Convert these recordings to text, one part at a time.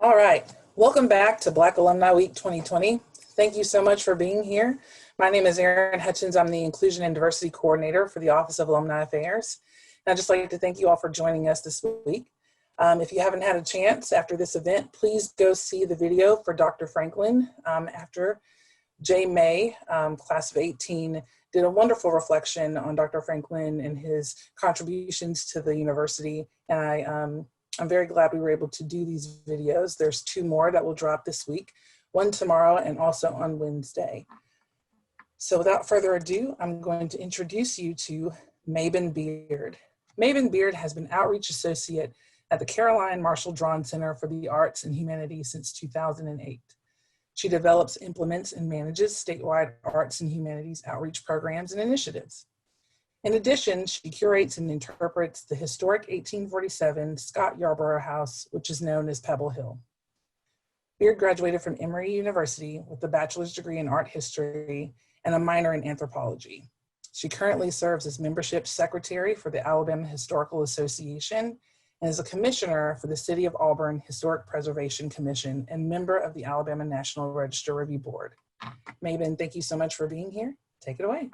All right, welcome back to Black Alumni Week 2020. Thank you so much for being here. My name is Erin Hutchins. I'm the Inclusion and Diversity Coordinator for the Office of Alumni Affairs. And I'd just like to thank you all for joining us this week. If you haven't had a chance after this event, please go see the video for Dr. Franklin after J. May, class of 18, did a wonderful reflection on Dr. Franklin and his contributions to the university. And I'm very glad we were able to do these videos. There's 2 more that will drop this week, one tomorrow and also on Wednesday. So without further ado, I'm going to introduce you to Mabon Beard. Mabon Beard has been Outreach Associate at the Caroline Marshall Drawn Center for the Arts and Humanities since 2008. She develops, implements, and manages statewide arts and humanities outreach programs and initiatives. In addition, she curates and interprets the historic 1847 Scott Yarborough House, which is known as Pebble Hill. Beard graduated from Emory University with a bachelor's degree in art history and a minor in anthropology. She currently serves as membership secretary for the Alabama Historical Association and is a commissioner for the City of Auburn Historic Preservation Commission and member of the Alabama National Register Review Board. Mabon, thank you so much for being here. Take it away.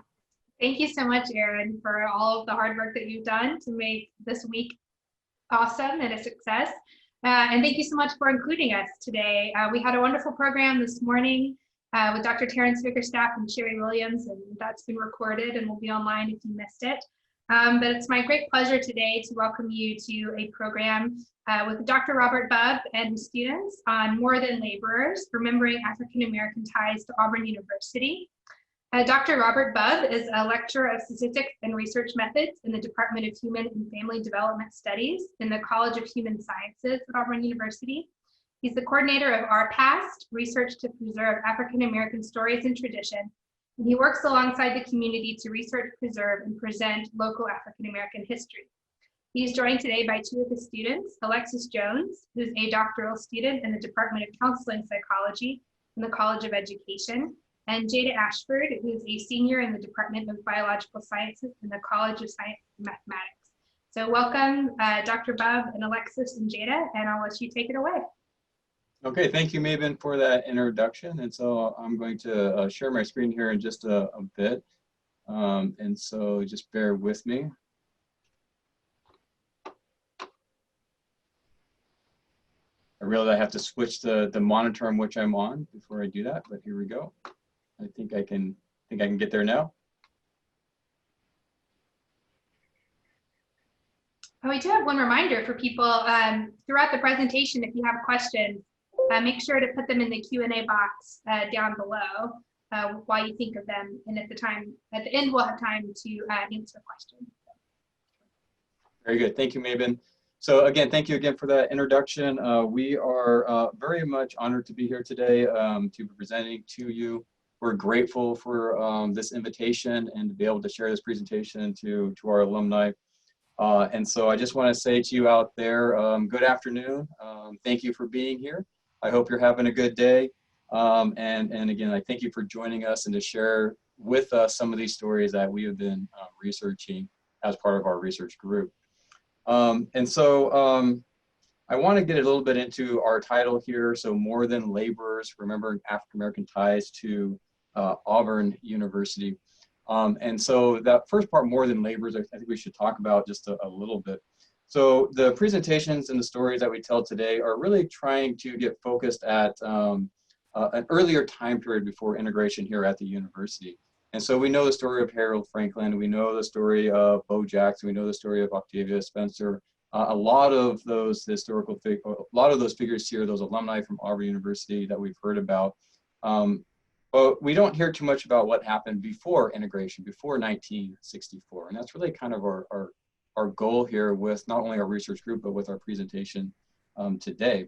Thank you so much, Erin, for all of the hard work that you've done to make this week awesome and a success. And thank you so much for including us today. We had a wonderful program this morning with Dr. Terrence Bickerstaff and Sherry Williams, and that's been recorded and will be online if you missed it. But it's my great pleasure today to welcome you to a program with Dr. Robert Bubb and his students on More Than Laborers, Remembering African American Ties to Auburn University. Dr. Robert Bubb is a lecturer of statistics and research methods in the Department of Human and Family Development Studies in the College of Human Sciences at Auburn University. He's the coordinator of Our Past, Research to Preserve African American Stories and Tradition, and he works alongside the community to research, preserve, and present local African American history. He's joined today by 2 of his students, Alexis Jones, who's a doctoral student in the Department of Counseling Psychology in the College of Education, and Jada Ashford, who's a senior in the Department of Biological Sciences in the College of Science and Mathematics. So welcome, Dr. Bubb and Alexis and Jada, and I'll let you take it away. Okay, thank you, Mabon, for that introduction. And so I'm going to share my screen here in just a bit. And so just bear with me. I realize I have to switch the monitor on which I'm on before I do that, but here we go. I think I can get there now. Oh, we do have one reminder for people throughout the presentation. If you have questions, make sure to put them in the Q&A box down below while you think of them. And at the end, we'll have time to answer questions. Very good. Thank you, Mabon. So again, thank you again for that introduction. We are very much honored to be here today to be presenting to you. We're grateful for this invitation and to be able to share this presentation to our alumni. And so I just want to say to you out there, good afternoon. Thank you for being here. I hope you're having a good day. And again, I thank you for joining us and to share with us some of these stories that we have been researching as part of our research group. And so I want to get a little bit into our title here. So More Than Laborers, Remembering African American Ties to Auburn University. And so that first part, More Than Laborers, I think we should talk about just a little bit. So the presentations and the stories that we tell today are really trying to get focused at an earlier time period before integration here at the university. And so we know the story of Harold Franklin, we know the story of Bo Jackson, we know the story of Octavia Spencer. A lot of those figures here, those alumni from Auburn University that we've heard about. But we don't hear too much about what happened before integration, before 1964. And that's really kind of our goal here with not only our research group, but with our presentation today.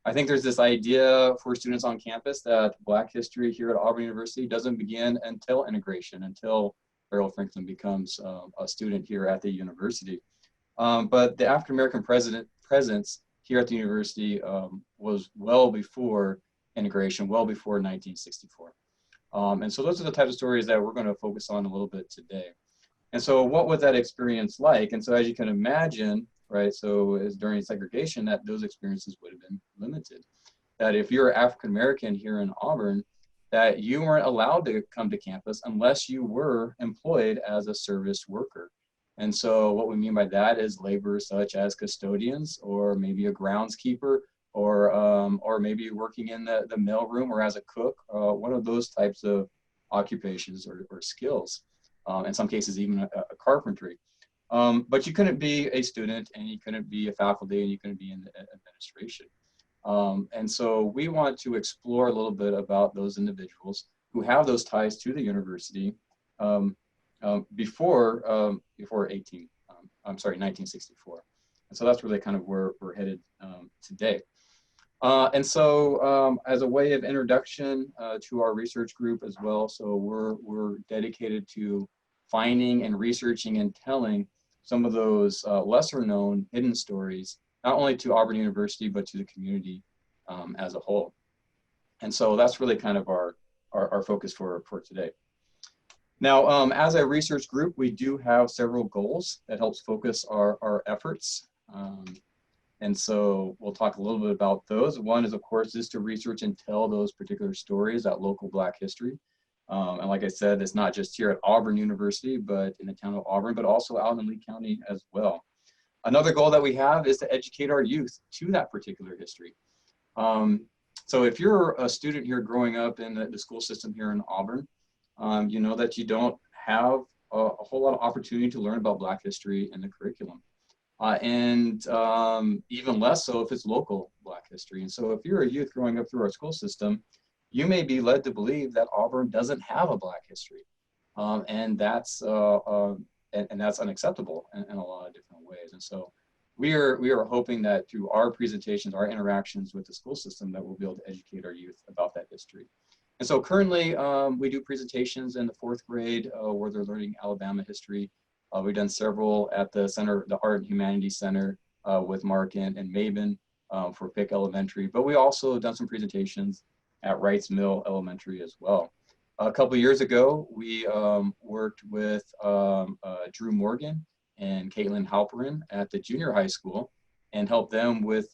I think there's this idea for students on campus that Black history here at Auburn University doesn't begin until integration, until Harold Franklin becomes a student here at the university. But the African American presence here at the university was well before integration, well before 1964. And so those are the types of stories that we're going to focus on a little bit today. And so what was that experience like? And so as you can imagine, right, so as during segregation, that those experiences would have been limited. that if you're African American here in Auburn, that you weren't allowed to come to campus unless you were employed as a service worker. And so what we mean by that is labor such as custodians, or maybe a groundskeeper, or maybe working in the mailroom or as a cook, one of those types of occupations or skills. In some cases, even a carpentry. But you couldn't be a student, and you couldn't be a faculty, and you couldn't be in the administration. And so we want to explore a little bit about those individuals who have those ties to the university before 1964. And so that's really kind of where we're headed today. And so as a way of introduction to our research group as well, so we're dedicated to finding and researching and telling some of those lesser known hidden stories, not only to Auburn University, but to the community as a whole. And so that's really kind of our focus for today. Now, as a research group, we do have several goals that helps focus our efforts. And so we'll talk a little bit about those. One is, of course, is to research and tell those particular stories, that local Black history. And like I said, it's not just here at Auburn University, but in the town of Auburn, but also out in Lee County as well. Another goal that we have is to educate our youth to that particular history. So if you're a student here growing up in the school system here in Auburn, you know that you don't have a whole lot of opportunity to learn about Black history in the curriculum. And even less so if it's local Black history. And so if you're a youth growing up through our school system, you may be led to believe that Auburn doesn't have a Black history. And that's unacceptable in a lot of different ways. And so we are hoping that through our presentations, our interactions with the school system, that we'll be able to educate our youth about that history. And so currently we do presentations in the 4th grade where they're learning Alabama history. We've done several at the center, the Art and Humanities Center with Mark and Mabin for Pick Elementary, but we also have done some presentations at Wrights Mill Elementary as well. A couple of years ago, we worked with Drew Morgan and Caitlin Halperin at the junior high school and helped them with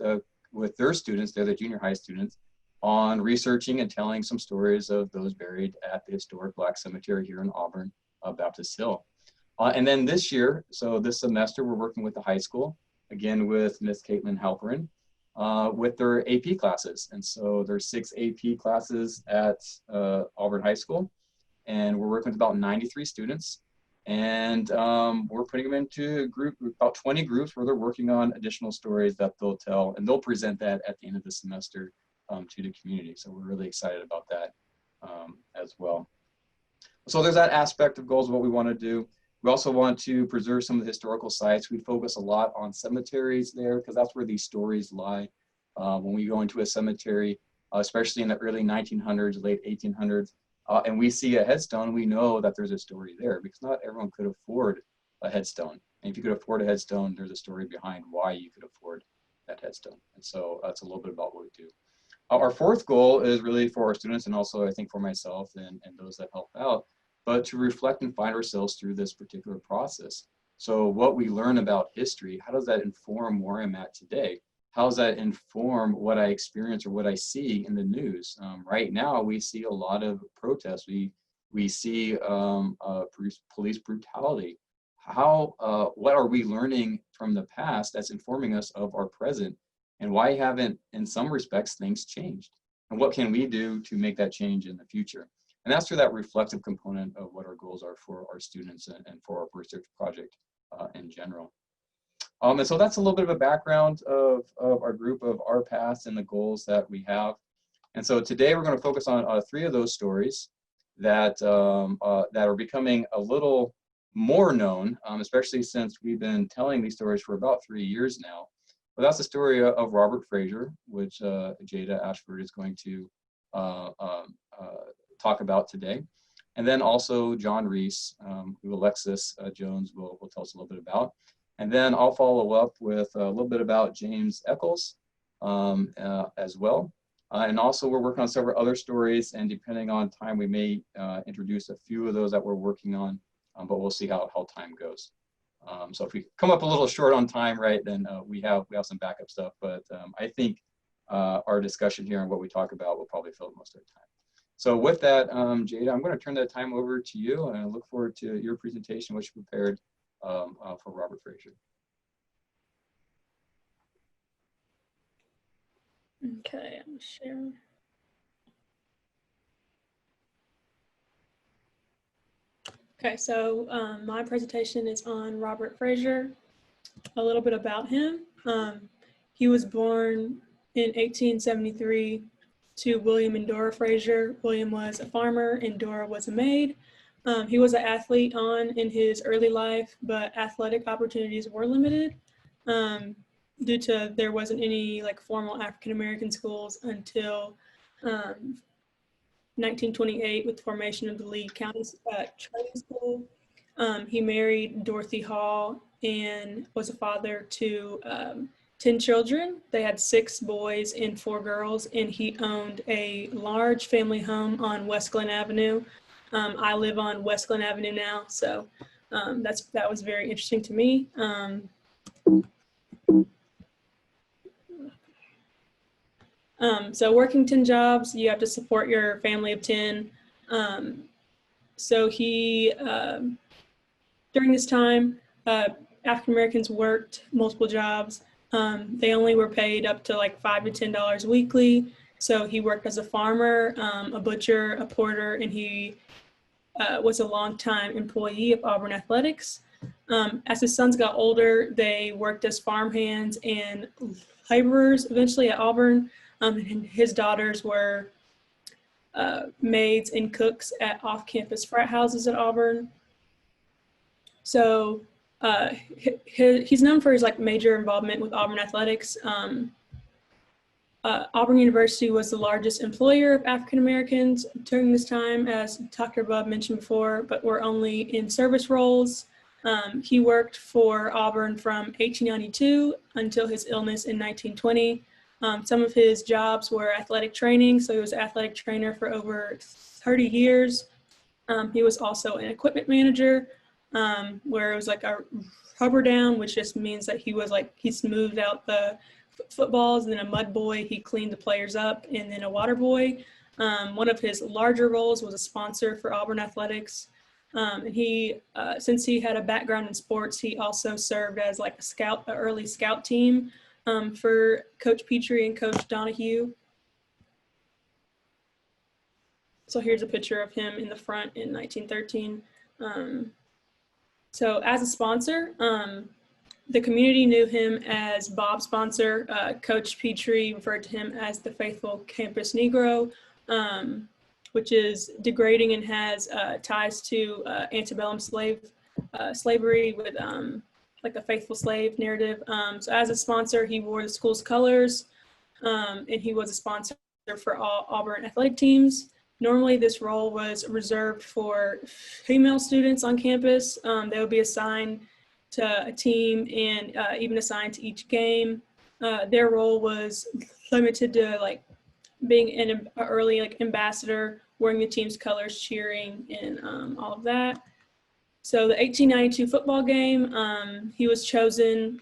their students, they're the junior high students, on researching and telling some stories of those buried at the historic Black cemetery here in Auburn, Baptist Hill. And then this year, so this semester, we're working with the high school, again with Miss Caitlin Halperin, with their AP classes. And so there's 6 AP classes at Auburn High School, and we're working with about 93 students. And we're putting them into about 20 groups where they're working on additional stories that they'll tell, and they'll present that at the end of the semester to the community. So we're really excited about that as well. So there's that aspect of goals of what we want to do. We also want to preserve some of the historical sites. We focus a lot on cemeteries there because that's where these stories lie. When we go into a cemetery, especially in the early 1900s, late 1800s, and we see a headstone, we know that there's a story there because not everyone could afford a headstone. And if you could afford a headstone, there's a story behind why you could afford that headstone. And so that's a little bit about what we do. Our 4th goal is really for our students, and also I think for myself and those that help out, but to reflect and find ourselves through this particular process. So what we learn about history, how does that inform where I'm at today? How does that inform what I experience or what I see in the news? Right now, we see a lot of protests. We see police brutality. What are we learning from the past that's informing us of our present? And why haven't, in some respects, things changed? And what can we do to make that change in the future? And that's through that reflective component of what our goals are for our students and for our research project in general. And so that's a little bit of a background of our group, of our past and the goals that we have. And so today we're going to focus on 3 of those stories that are becoming a little more known, especially since we've been telling these stories for about 3 years now. But that's the story of Robert Frazier, which Jada Ashford is going to talk about today. And then also John Reese, who Alexis Jones will tell us a little bit about. And then I'll follow up with a little bit about James Echols as well. And also we're working on several other stories, and depending on time, we may introduce a few of those that we're working on, but we'll see how time goes. So if we come up a little short on time, right, then we have some backup stuff. But I think our discussion here and what we talk about will probably fill most of the time. So with that, Jada, I'm going to turn that time over to you, and I look forward to your presentation, which you prepared for Robert Frazier. Okay, I'm sharing. Okay, so my presentation is on Robert Frazier. A little bit about him. He was born in 1873 to William and Dora Frazier. William was a farmer and Dora was a maid. He was an athlete in his early life, but athletic opportunities were limited due to there wasn't any like formal African-American schools until 1928 with the formation of the Lee County Training School. He married Dorothy Hall and was a father to 10 children. They had 6 boys and 4 girls, and he owned a large family home on West Glen Avenue. I live on West Glen Avenue now, so that was very interesting to me. So working 10 jobs, you have to support your family of 10. So he, during this time, African Americans worked multiple jobs. They only were paid up to like $5 to $10 weekly. So he worked as a farmer, a butcher, a porter, and he was a longtime employee of Auburn Athletics. As his sons got older, they worked as farmhands and laborers eventually at Auburn. And his daughters were maids and cooks at off-campus frat houses at Auburn. So he's known for his like major involvement with Auburn athletics. Auburn University was the largest employer of African Americans during this time, as Dr. Bubb mentioned before, but were only in service roles. He worked for Auburn from 1892 until his illness in 1920. Some of his jobs were athletic training, so he was an athletic trainer for over 30 years. He was also an equipment manager, where it was like a rubber down, which just means that he smoothed out the footballs, and then a mud boy, he cleaned the players up, and then a water boy. One of his larger roles was a sponsor for Auburn Athletics. And he, since he had a background in sports, he also served as like an early scout team for Coach Petrie and Coach Donahue. So here's a picture of him in the front in 1913. So as a sponsor, the community knew him as Bob's sponsor. Coach Petrie referred to him as the faithful campus Negro, which is degrading and has ties to antebellum slavery with like a faithful slave narrative. So as a sponsor, he wore the school's colors, and he was a sponsor for all Auburn athletic teams. Normally, this role was reserved for female students on campus. They would be assigned to a team and even assigned to each game. Their role was limited to like being an early like ambassador, wearing the team's colors, cheering, and all of that. So the 1892 football game,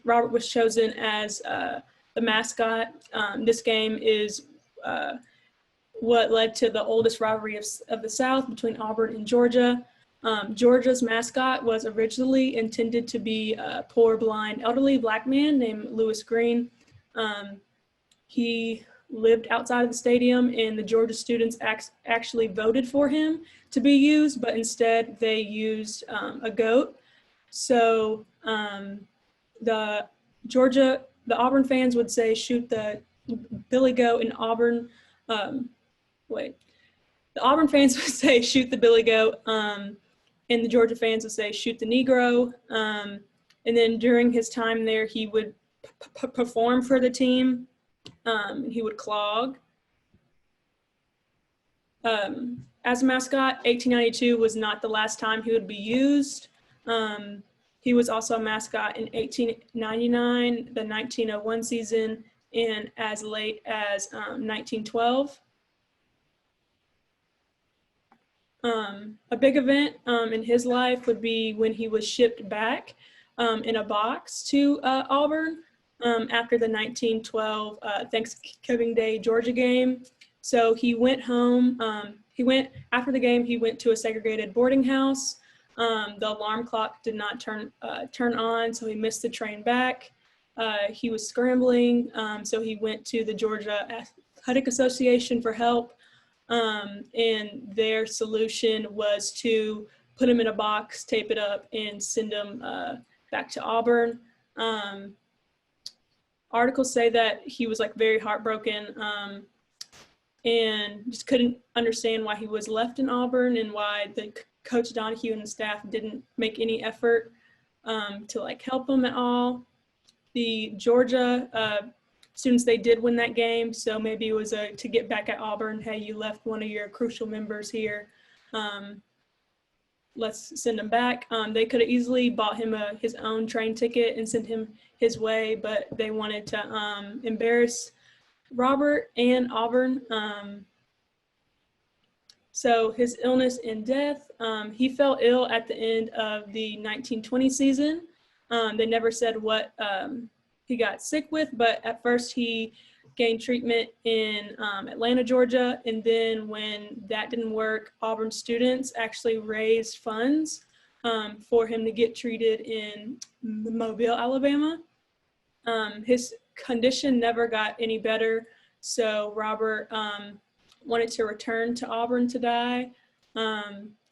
Robert was chosen as the mascot. This game is what led to the oldest rivalry of the South between Auburn and Georgia. Georgia's mascot was originally intended to be a poor, blind, elderly Black man named Lewis Green. He lived outside of the stadium, and the Georgia students actually voted for him to be used, but instead they used a goat. So the Auburn fans would say, shoot the Billy Goat, and the Auburn fans would say, shoot the Billy Goat, and the Georgia fans would say, shoot the Negro. And then during his time there, he would perform for the team. He would clog. As a mascot, 1892 was not the last time he would be used. He was also a mascot in 1899, the 1901 season, and as late as 1912. A big event in his life would be when he was shipped back in a box to Auburn. after the 1912 Thanksgiving Day Georgia game. So he went home. After the game, he went to a segregated boarding house. The alarm clock did not turn on, so he missed the train back. He was scrambling, so he went to the Georgia Athletic Association for help, and their solution was to put him in a box, tape it up, and send him back to Auburn. Articles say that he was like very heartbroken and just couldn't understand why he was left in Auburn and why the Coach Donahue and the staff didn't make any effort to like help him at all. The Georgia students, they did win that game, so maybe it was to get back at Auburn. Hey, you left one of your crucial members here. Let's send him back. They could have easily bought him his own train ticket and sent him his way, but they wanted to embarrass Robert and Auburn. So his illness and death, he fell ill at the end of the 1920 season. They never said what he got sick with, but at first he gained treatment in Atlanta, Georgia. And then when that didn't work, Auburn students actually raised funds for him to get treated in Mobile, Alabama. His condition never got any better, so Robert wanted to return to Auburn to die.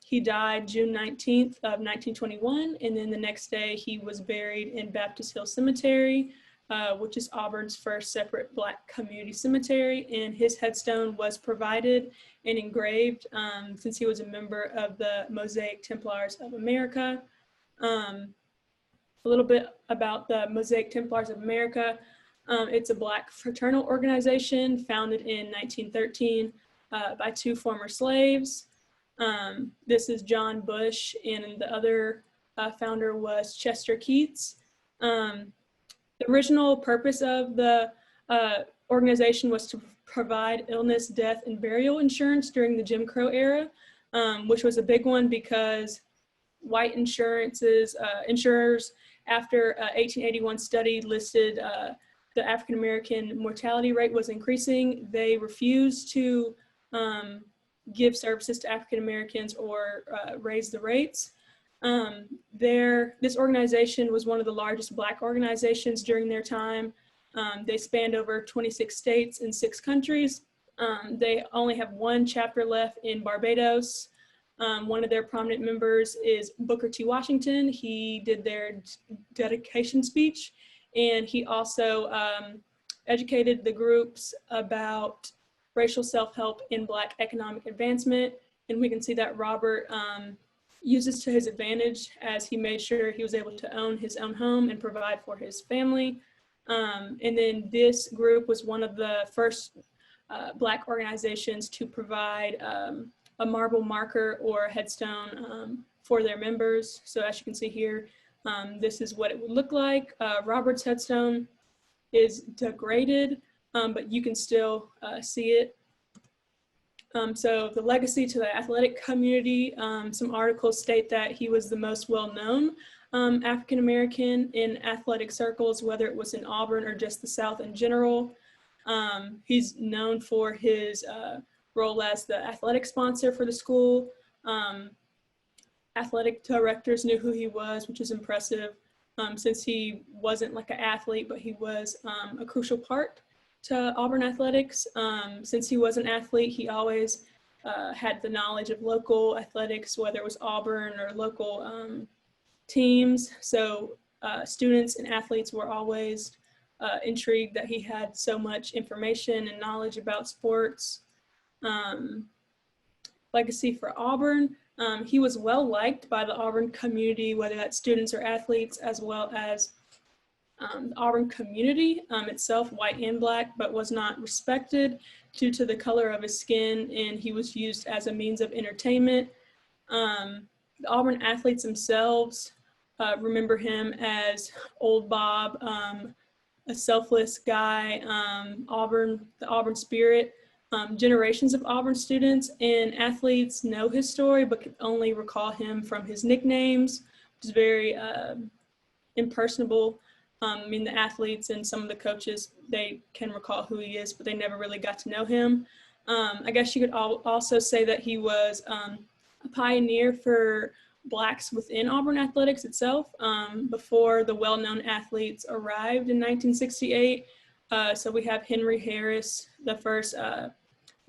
He died June 19th of 1921, and then the next day he was buried in Baptist Hill Cemetery, which is Auburn's first separate Black community cemetery, and his headstone was provided and engraved since he was a member of the Mosaic Templars of America. A little bit about the Mosaic Templars of America. It's a Black fraternal organization founded in 1913 by two former slaves. This is John Bush, and the other founder was Chester Keats. The original purpose of the organization was to provide illness, death, and burial insurance during the Jim Crow era, which was a big one because white insurers after 1881 study listed the African-American mortality rate was increasing. They refused to give services to African-Americans or raise the rates. This organization was one of the largest Black organizations during their time. They spanned over 26 states and 6 countries. They only have one chapter left in Barbados. One of their prominent members is Booker T. Washington. He did their dedication speech, and he also educated the groups about racial self-help in Black economic advancement. And we can see that Robert uses to his advantage as he made sure he was able to own his own home and provide for his family. And then this group was one of the first Black organizations to provide a marble marker or a headstone for their members. So as you can see here, this is what it would look like. Robert's headstone is degraded, but you can still see it. So the legacy to the athletic community, some articles state that he was the most well-known African-American in athletic circles, whether it was in Auburn or just the South in general. He's known for his role as the athletic sponsor for the school. Athletic directors knew who he was, which is impressive since he wasn't like an athlete, but he was a crucial part to Auburn athletics. Since he was an athlete, he always had the knowledge of local athletics, whether it was Auburn or local teams. So students and athletes were always intrigued that he had so much information and knowledge about sports. Legacy for Auburn. He was well liked by the Auburn community, whether that's students or athletes, as well as the Auburn community itself, white and Black, but was not respected due to the color of his skin, and he was used as a means of entertainment. The Auburn athletes themselves remember him as Old Bob, a selfless guy, the Auburn spirit. Generations of Auburn students and athletes know his story, but can only recall him from his nicknames, which is very impersonable. I mean, the athletes and some of the coaches, they can recall who he is, but they never really got to know him. I guess you could also say that he was a pioneer for Blacks within Auburn athletics itself before the well-known athletes arrived in 1968. So we have Henry Harris, the first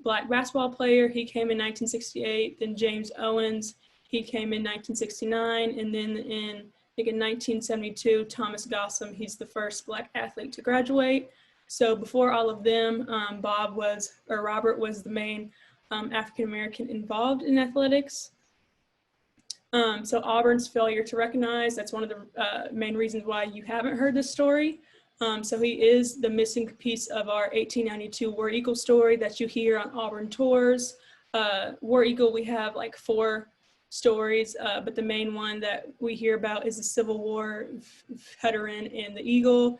Black basketball player. He came in 1968. Then James Owens, he came in 1969. And then in 1972, Thomas Gossam, he's the first Black athlete to graduate. So before all of them, Robert was the main African-American involved in athletics. So Auburn's failure to recognize, that's one of the main reasons why you haven't heard this story. So he is the missing piece of our 1892 War Eagle story that you hear on Auburn tours. War Eagle, we have like 4 stories, but the main one that we hear about is the Civil War veteran and the Eagle.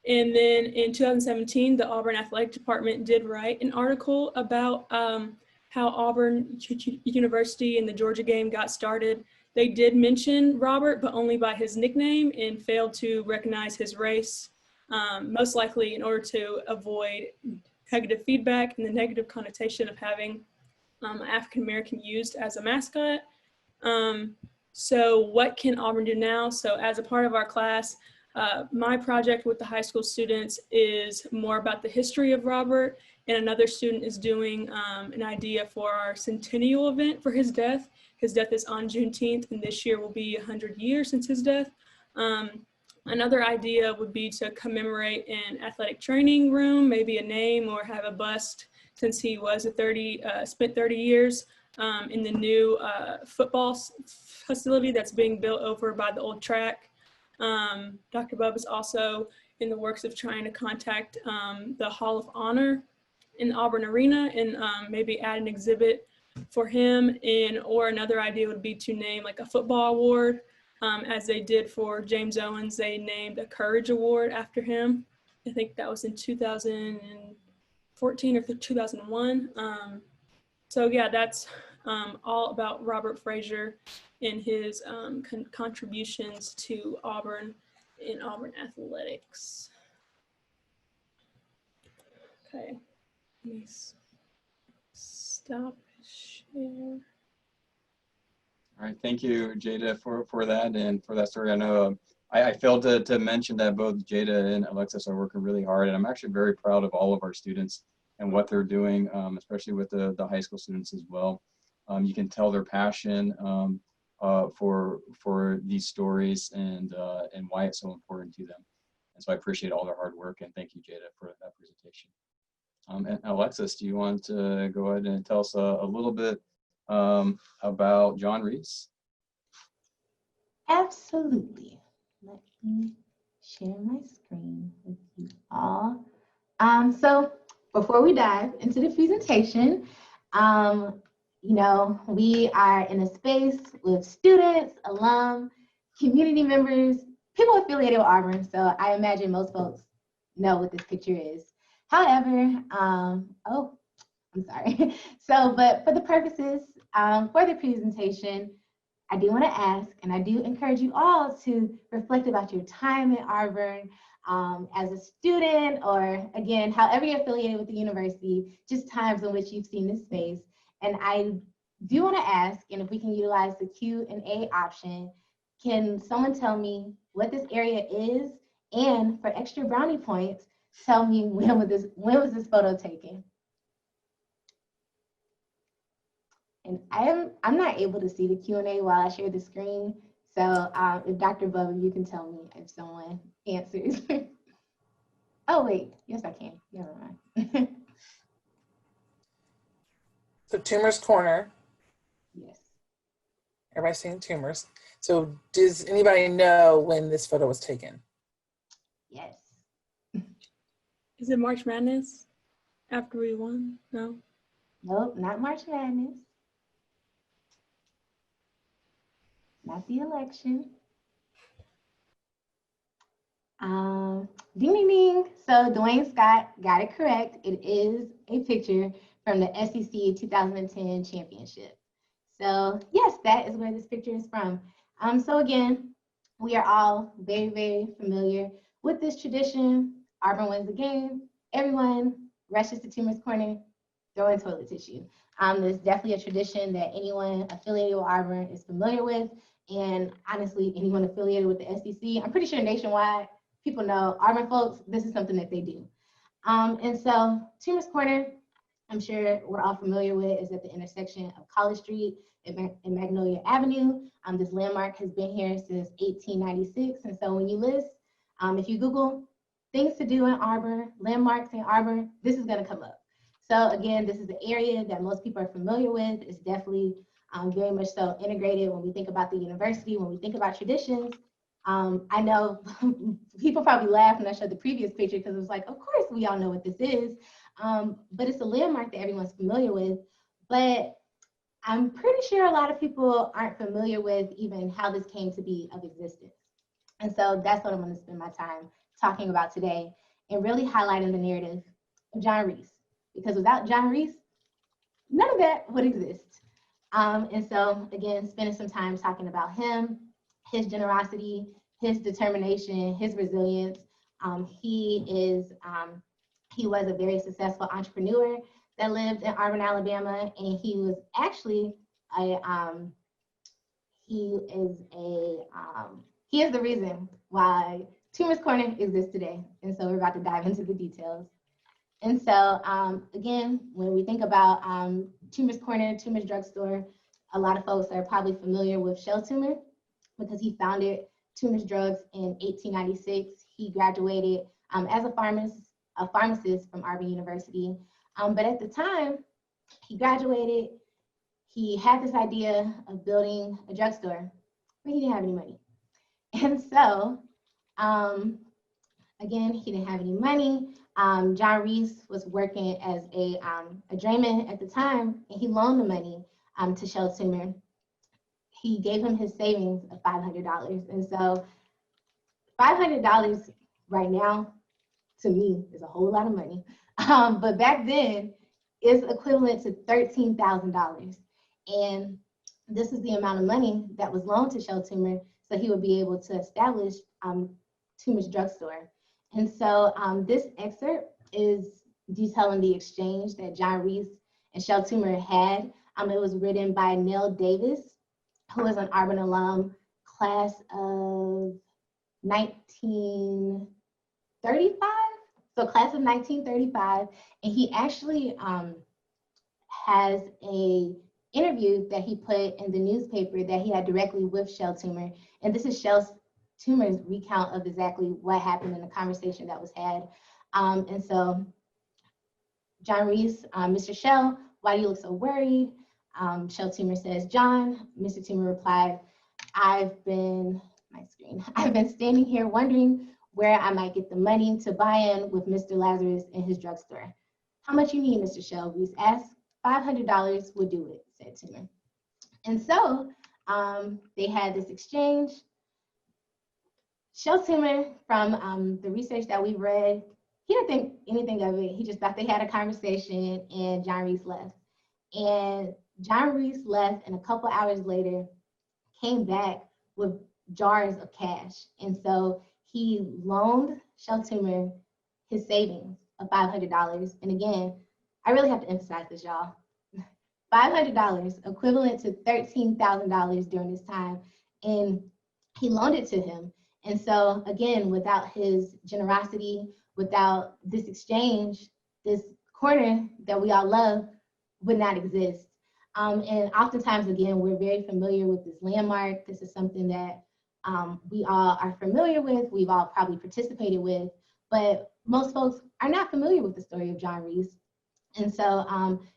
And then in 2017, the Auburn Athletic Department did write an article about how Auburn University and the Georgia game got started. They did mention Robert, but only by his nickname, and failed to recognize his race, most likely in order to avoid negative feedback and the negative connotation of having African-American used as a mascot. So what can Auburn do now? So as a part of our class, my project with the high school students is more about the history of Robert, and another student is doing an idea for our centennial event for his death. His death is on Juneteenth, and this year will be 100 years since his death. Another idea would be to commemorate an athletic training room, maybe a name or have a bust, since he was spent 30 years in the new football facility that's being built over by the old track. Dr. Bubb is also in the works of trying to contact the Hall of Honor in the Auburn Arena and maybe add an exhibit for him. Or another idea would be to name like a football award, as they did for James Owens. They named a Courage Award after him. I think that was in 2014 or 2001. So yeah, that's all about Robert Frazier and his contributions to Auburn in Auburn athletics. Okay, let me stop share. All right, thank you, Jada, for that and for that story. I know I failed to mention that both Jada and Alexis are working really hard, and I'm actually very proud of all of our students and what they're doing, especially with the high school students as well. You can tell their passion for these stories and why it's so important to them. And so I appreciate all their hard work, and thank you, Jada, for that presentation. And Alexis, do you want to go ahead and tell us a little bit about John Reese? Absolutely. Let me share my screen with you all. So before we dive into the presentation, you know, we are in a space with students, alum, community members, people affiliated with Auburn. So I imagine most folks know what this picture is. However, oh, I'm sorry. So, but for the purposes for the presentation, I do want to ask, and I do encourage you all to reflect about your time at Auburn as a student, or again, however you're affiliated with the university, just times in which you've seen this space. And I do want to ask, and if we can utilize the Q&A option, can someone tell me what this area is? And for extra brownie points, tell me when was this photo taken? And I'm not able to see the Q&A while I share the screen. So if Dr. Bubb, you can tell me if someone answers. Oh wait, yes I can. Never mind. So Toomer's Corner. Yes. Everybody's seeing Toomer's. So does anybody know when this photo was taken? Yes. Is it March Madness after we won? No. Nope, not March Madness. Not the election. Ding, ding, ding. So Dwayne Scott got it correct. It is a picture from the SEC 2010 championship. So yes, that is where this picture is from. So again, we are all very, very familiar with this tradition. Auburn wins the game. Everyone rushes to Toomer's Corner, throwing toilet tissue. There's definitely a tradition that anyone affiliated with Auburn is familiar with. And honestly, anyone affiliated with the SEC, I'm pretty sure nationwide, people know Auburn folks, this is something that they do. And so Toomer's Corner, I'm sure we're all familiar with, is at the intersection of College Street and Magnolia Avenue. This landmark has been here since 1896. And so when you list, if you Google things to do in Auburn, landmarks in Auburn, this is gonna come up. So again, this is an area that most people are familiar with. It's definitely very much so integrated when we think about the university, when we think about traditions. I know people probably laughed when I showed the previous picture because it was like, of course we all know what this is, but it's a landmark that everyone's familiar with. But I'm pretty sure a lot of people aren't familiar with even how this came to be of existence. And so that's what I'm going to spend my time talking about today, and really highlighting the narrative of John Reese. Because without John Reese, none of that would exist. And so again, spending some time talking about him, his generosity, his determination, his resilience. He was a very successful entrepreneur that lived in Auburn, Alabama, and he was actually he is the reason why Toomer's Corner exists today. And so we're about to dive into the details. And so again, when we think about Toomer's Corner, Toomer's Drugstore, a lot of folks are probably familiar with Shel Toomer because he founded Toomer's Drugs in 1896. He graduated as a pharmacist from Auburn University. But at the time he graduated, he had this idea of building a drugstore, but he didn't have any money. And so, again, he didn't have any money. John Reese was working as a drayman at the time, and he loaned the money to Shel Toomer. He gave him his savings of $500. And so $500 right now, to me, is a whole lot of money. But back then, is equivalent to $13,000. And this is the amount of money that was loaned to Shel Toomer so he would be able to establish Toomer's Drugstore. And so this excerpt is detailing the exchange that John Reese and Shel Toomer had. It was written by Nell Davis, who is an Auburn alum, class of 1935. So class of 1935, and he actually has a interview that he put in the newspaper that he had directly with Shel Toomer. And this is Shel Toomer's recount of exactly what happened in the conversation that was had. And so John Reese, Mr. Shel, why do you look so worried? Shel Toomer says, John. Mr. Toomer replied, I've been standing here wondering where I might get the money to buy in with Mr. Lazarus in his drugstore. How much you need, Mr. Shel? Reese asked. $500 would do it, said Toomer. And so they had this exchange. Shel Toomer, from the research that we read, he didn't think anything of it. He just thought they had a conversation, and John Reese left. And John Reese left, and a couple hours later came back with jars of cash. And so he loaned Shel Toomer his savings of $500. And again, I really have to emphasize this, y'all. $500 equivalent to $13,000 during this time. And he loaned it to him. And so again, without his generosity, without this exchange, this corner that we all love would not exist. And oftentimes, again, we're very familiar with this landmark. This is something that we all are familiar with. We've all probably participated with, but most folks are not familiar with the story of John Reese. And so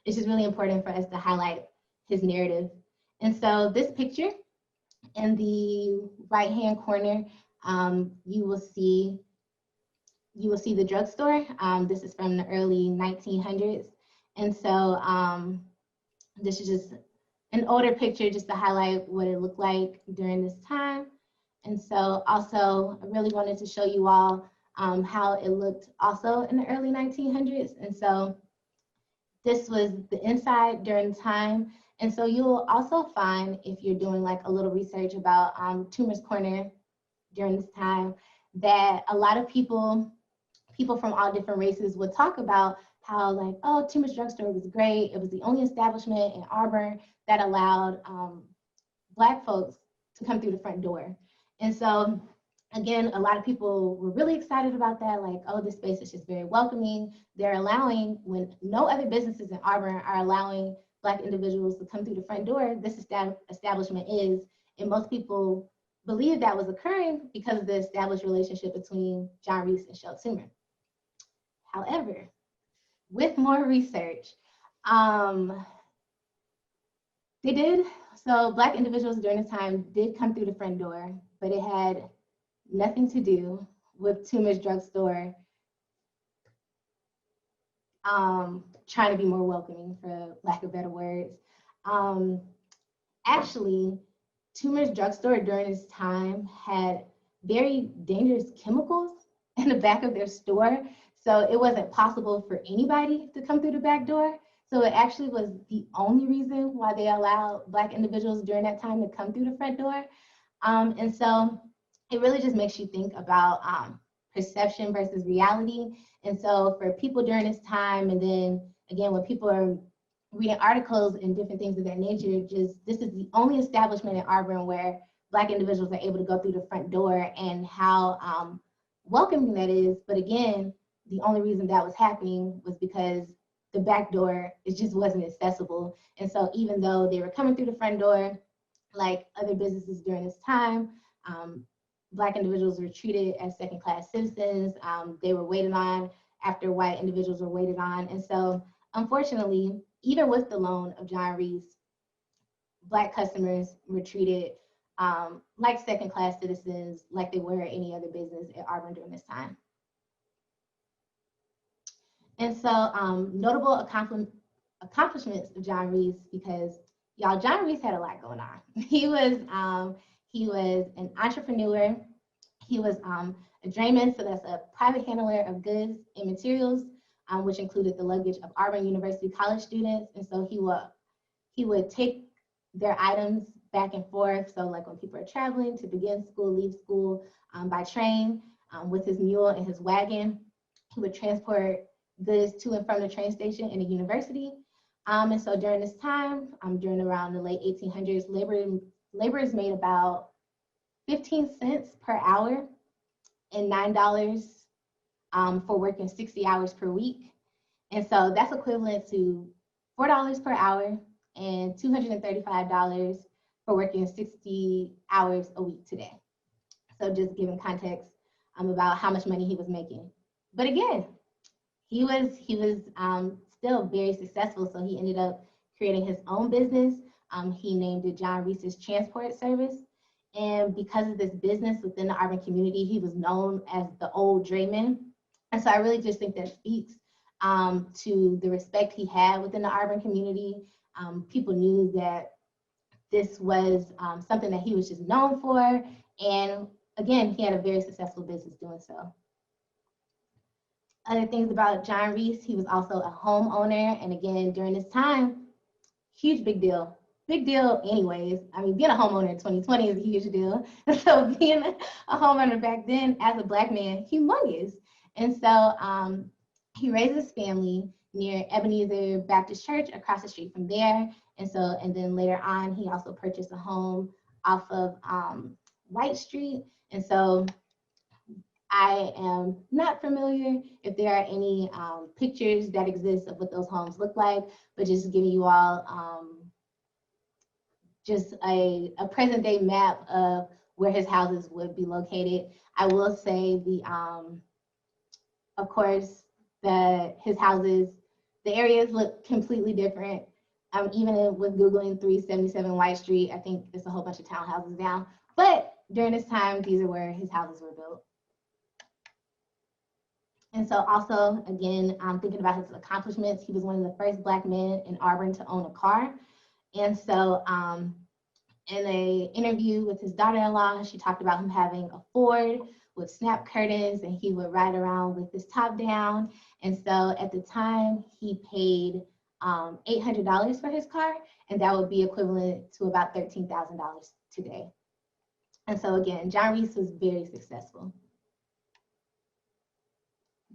it's just really important for us to highlight his narrative. And so this picture in the right-hand corner, you will see the drugstore. This is from the early 1900s. And so this is just an older picture just to highlight what it looked like during this time. And so also I really wanted to show you all how it looked also in the early 1900s. And so this was the inside during the time. And so you'll also find, if you're doing like a little research about Toomer's Corner during this time that a lot of people from all different races would talk about how like, oh, Toomer's Drugstore was great. It was the only establishment in Auburn that allowed Black folks to come through the front door. And so again, a lot of people were really excited about that, like, oh, this space is just very welcoming. They're allowing, when no other businesses in Auburn are allowing Black individuals to come through the front door, this establishment is. And most people believe that was occurring because of the established relationship between John Reese and Shel Toomer. However, with more research, so Black individuals during this time did come through the front door, but it had nothing to do with Toomer's Drugstore trying to be more welcoming, for lack of better words. Actually, Toomer's Drugstore during this time had very dangerous chemicals in the back of their store. So it wasn't possible for anybody to come through the back door. So it actually was the only reason why they allowed Black individuals during that time to come through the front door. And so it really just makes you think about perception versus reality. And so for people during this time, and then again, when people are reading articles and different things of that nature, just this is the only establishment in Auburn where Black individuals are able to go through the front door, and how welcoming that is. But again, the only reason that was happening was because the back door, it just wasn't accessible. And so even though they were coming through the front door, like other businesses during this time, Black individuals were treated as second-class citizens. They were waited on after white individuals were waited on. And so unfortunately, even with the loan of John Reese, Black customers were treated like second-class citizens, like they were any other business at Auburn during this time. And so notable accomplishments of John Reese, because y'all, John Reese had a lot going on. He was an entrepreneur. He was a drayman, so that's a private handler of goods and materials, which included the luggage of Auburn University college students. And so he would take their items back and forth. So like when people are traveling to begin school, leave school by train with his mule and his wagon, he would transport goods to and from the train station in the university. And so during this time, during around the late 1800s, laborers made about 15 cents per hour and $9 for working 60 hours per week. And so that's equivalent to $4 per hour and $235 for working 60 hours a week today. So just giving context about how much money he was making. But again, he was still very successful. So he ended up creating his own business. He named it John Reese's Transport Service. And because of this business within the Auburn community, he was known as the old drayman. And so I really just think that speaks to the respect he had within the Auburn community. People knew that this was something that he was just known for. And again, he had a very successful business doing so. Other things about John Reese, he was also a homeowner. And again, during this time, huge big deal. Big deal anyways. I mean, being a homeowner in 2020 is a huge deal. So being a homeowner back then as a Black man, humongous. And so he raised his family near Ebenezer Baptist Church across the street from there. And then later on, he also purchased a home off of White Street. And so I am not familiar if there are any pictures that exist of what those homes look like, but just giving you all just a present day map of where his houses would be located. I will say of course, his houses, the areas look completely different. Even with Googling 377 White Street, I think it's a whole bunch of townhouses now. But during this time, these are where his houses were built. And so also, again, thinking about his accomplishments, he was one of the first Black men in Auburn to own a car. And so in an interview with his daughter-in-law, she talked about him having a Ford with snap curtains, and he would ride around with his top down. And so at the time, he paid $800 for his car, and that would be equivalent to about $13,000 today. And so again, John Reese was very successful.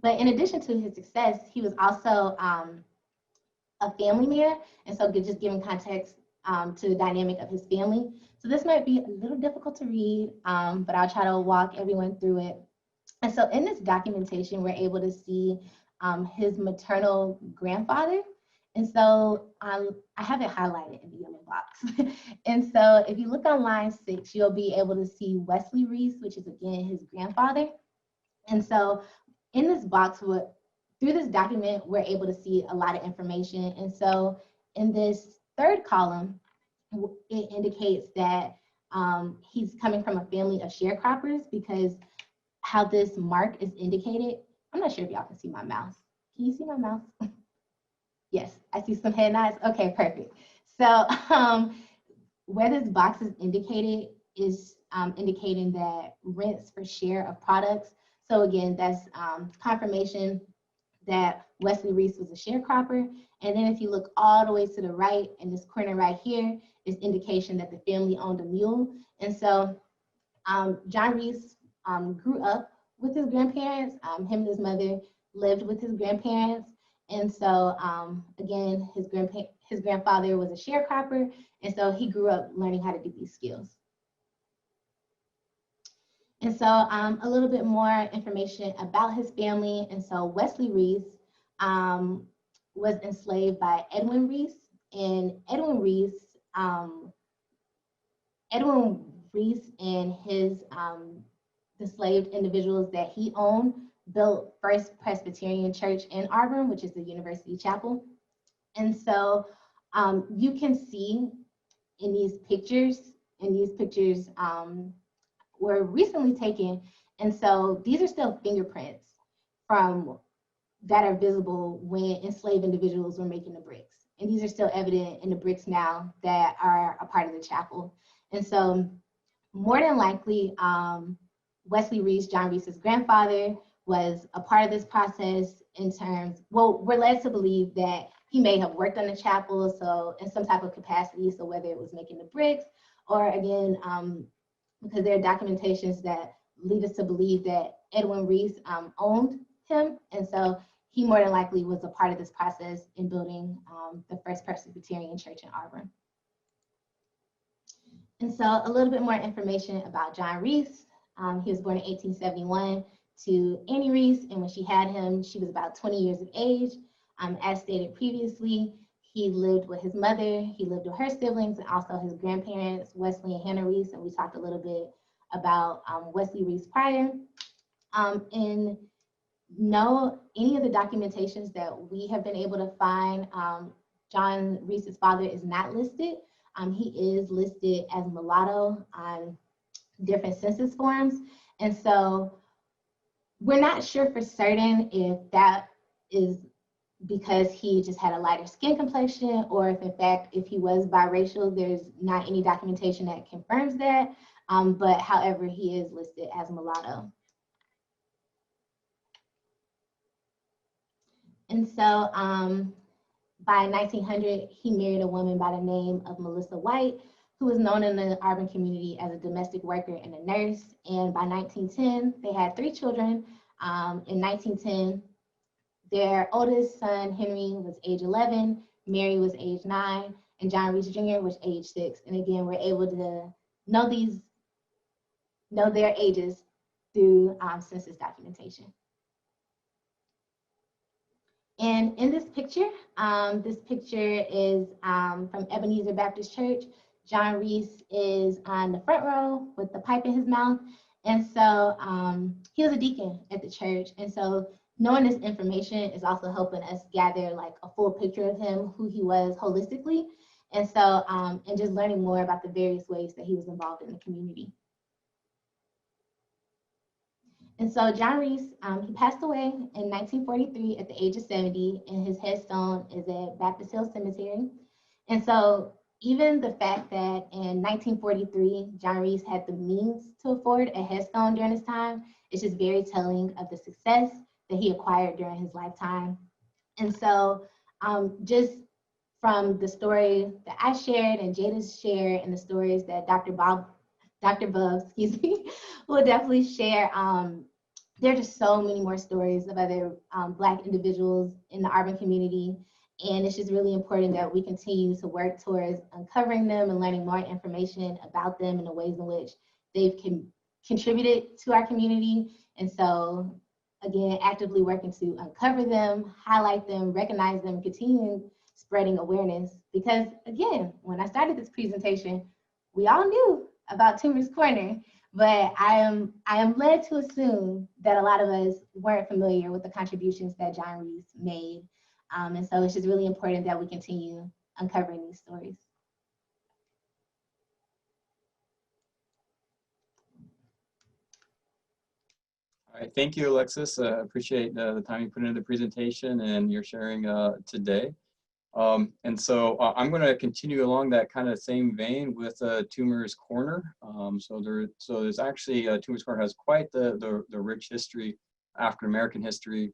But in addition to his success, he was also a family man. And so just giving context to the dynamic of his family. So this might be a little difficult to read, but I'll try to walk everyone through it. And so in this documentation, we're able to see his maternal grandfather. And so I have it highlighted in the yellow box. And so if you look on line 6, you'll be able to see Wesley Reese, which is again his grandfather. And so in this box, through this document, we're able to see a lot of information. And so in this third column, it indicates that he's coming from a family of sharecroppers, because how this mark is indicated, I'm not sure if y'all can see my mouse. Can you see my mouse? Yes, I see some head nods. Okay, perfect. So where this box is indicated is indicating that rents for share of products. So again, that's confirmation that Wesley Reese was a sharecropper. And then if you look all the way to the right, in this corner right here, is indication that the family owned a mule. And so John Reese grew up with his grandparents. Him and his mother lived with his grandparents. And so again, his grandfather was a sharecropper. And so he grew up learning how to do these skills. And so a little bit more information about his family. And so Wesley Reese was enslaved by Edwin Reese. And Edwin Reese and his enslaved individuals that he owned built First Presbyterian Church in Auburn, which is the University Chapel. And so you can see in these pictures, were recently taken. And so these are still fingerprints that are visible when enslaved individuals were making the bricks. And these are still evident in the bricks now that are a part of the chapel. And so more than likely, Wesley Reese, John Reese's grandfather, was a part of this process in terms, well, we're led to believe that he may have worked on the chapel, so in some type of capacity, so whether it was making the bricks, or again, because there are documentations that lead us to believe that Edwin Reese owned him. And so he more than likely was a part of this process in building the First Presbyterian Church in Auburn. And so a little bit more information about John Reese. He was born in 1871 to Annie Reese, and when she had him, she was about 20 years of age. As stated previously, he lived with his mother, he lived with her siblings, and also his grandparents, Wesley and Hannah Reese, and we talked a little bit about Wesley Reese prior. In any of the documentations that we have been able to find, John Reese's father is not listed. He is listed as mulatto on different census forms. And so we're not sure for certain if that is because he just had a lighter skin complexion, or if in fact, if he was biracial, there's not any documentation that confirms that. But however, he is listed as mulatto. And so by 1900, he married a woman by the name of Melissa White, who was known in the Auburn community as a domestic worker and a nurse. And by 1910, they had 3 children. In 1910, their oldest son, Henry, was age 11, Mary was age 9, and John Reese Jr. was age 6. And again, we're able to know their ages through census documentation. And in this picture is from Ebenezer Baptist Church. John Reese is on the front row with the pipe in his mouth. And so he was a deacon at the church. And so knowing this information is also helping us gather like a full picture of him, who he was holistically. And so, and just learning more about the various ways that he was involved in the community. And so John Reese, he passed away in 1943 at the age of 70, and his headstone is at Baptist Hill Cemetery. And so even the fact that in 1943, John Reese had the means to afford a headstone during his time is just very telling of the success that he acquired during his lifetime. And so just from the story that I shared and Jada's shared and the stories that Dr. Bubb Dr. Bubb, excuse me, will definitely share. There are just so many more stories of other Black individuals in the urban community. And it's just really important that we continue to work towards uncovering them and learning more information about them and the ways in which they've contributed to our community. And so, again, actively working to uncover them, highlight them, recognize them, continue spreading awareness. Because, again, when I started this presentation, we all knew about Toomer's Corner, but I am led to assume that a lot of us weren't familiar with the contributions that John Reese made. And so it's just really important that we continue uncovering these stories. All right, thank you, Alexis. Appreciate the time you put into the presentation and your sharing today. And so I'm going to continue along that kind of same vein with Toomer's Corner. So there's actually Toomer's Corner has quite the rich history, African American history,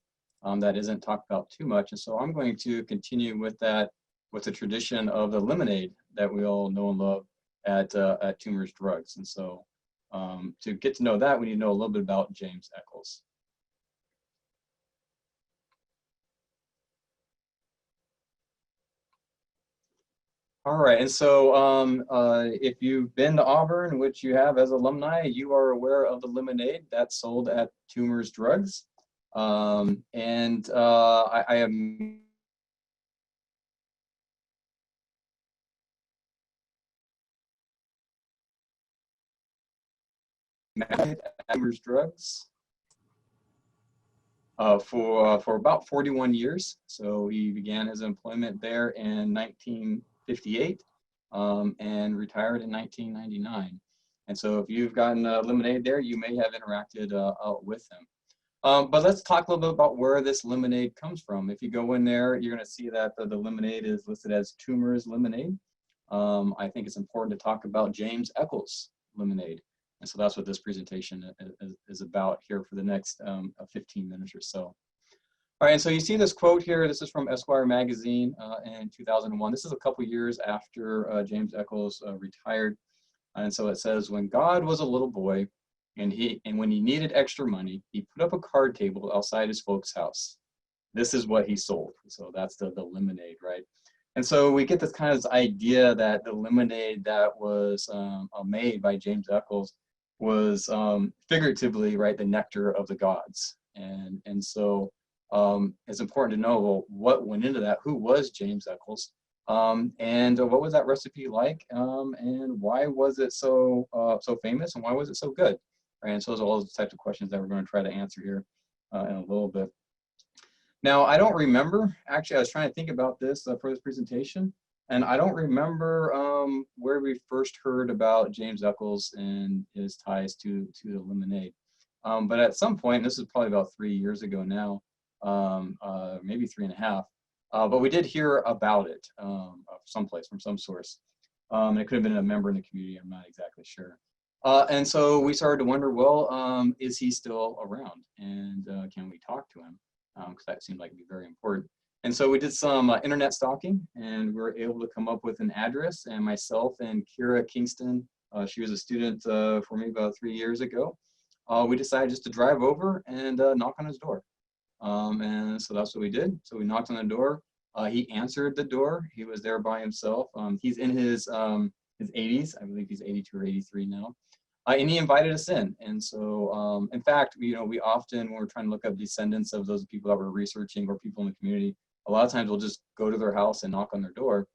that isn't talked about too much. And so I'm going to continue with that, with the tradition of the lemonade that we all know and love at Toomer's Drugs. And so to get to know that, we need to know a little bit about James Echols. All right, and so if you've been to Auburn, which you have as alumni, you are aware of the lemonade that's sold at Toomer's Drugs. I am at Toomer's Drugs for about 41 years. So he began his employment there in 1958 and retired in 1999. And so if you've gotten lemonade there, you may have interacted with him. But let's talk a little bit about where this lemonade comes from. If you go in there, you're going to see that the lemonade is listed as Toomer's Lemonade. I think it's important to talk about James Echols Lemonade. And so that's what this presentation is about here for the next 15 minutes or so. All right, and so you see this quote here. This is from Esquire magazine in 2001. This is a couple years after James Echols retired. And so it says, when God was a little boy, and when he needed extra money, he put up a card table outside his folks' house. This is what he sold. So that's the lemonade, right? And so we get this kind of idea that the lemonade that was made by James Echols was figuratively, right, the nectar of the gods. And so it's important to know, well, what went into that? Who was James Echols? And what was that recipe like? And why was it so famous? And why was it so good? And so those are all the types of questions that we're going to try to answer here in a little bit. Now, I don't remember, actually, I was trying to think about this for this presentation, and I don't remember where we first heard about James Echols and his ties to the lemonade. But at some point, and this is probably about 3 years ago now, maybe 3.5, but we did hear about it someplace, from some source. It could have been a member in the community, I'm not exactly sure. And so we started to wonder, well, is he still around? And can we talk to him? Because that seemed like it'd be very important. And so we did some internet stalking, and we were able to come up with an address. And myself and Kira Kingston, she was a student for me about 3 years ago, we decided just to drive over and knock on his door. And so that's what we did. So we knocked on the door. He answered the door. He was there by himself. He's in his 80s. I believe he's 82 or 83 now. And he invited us in. And so, in fact, we often, when we're trying to look up descendants of those people that we're researching or people in the community, a lot of times we'll just go to their house and knock on their door.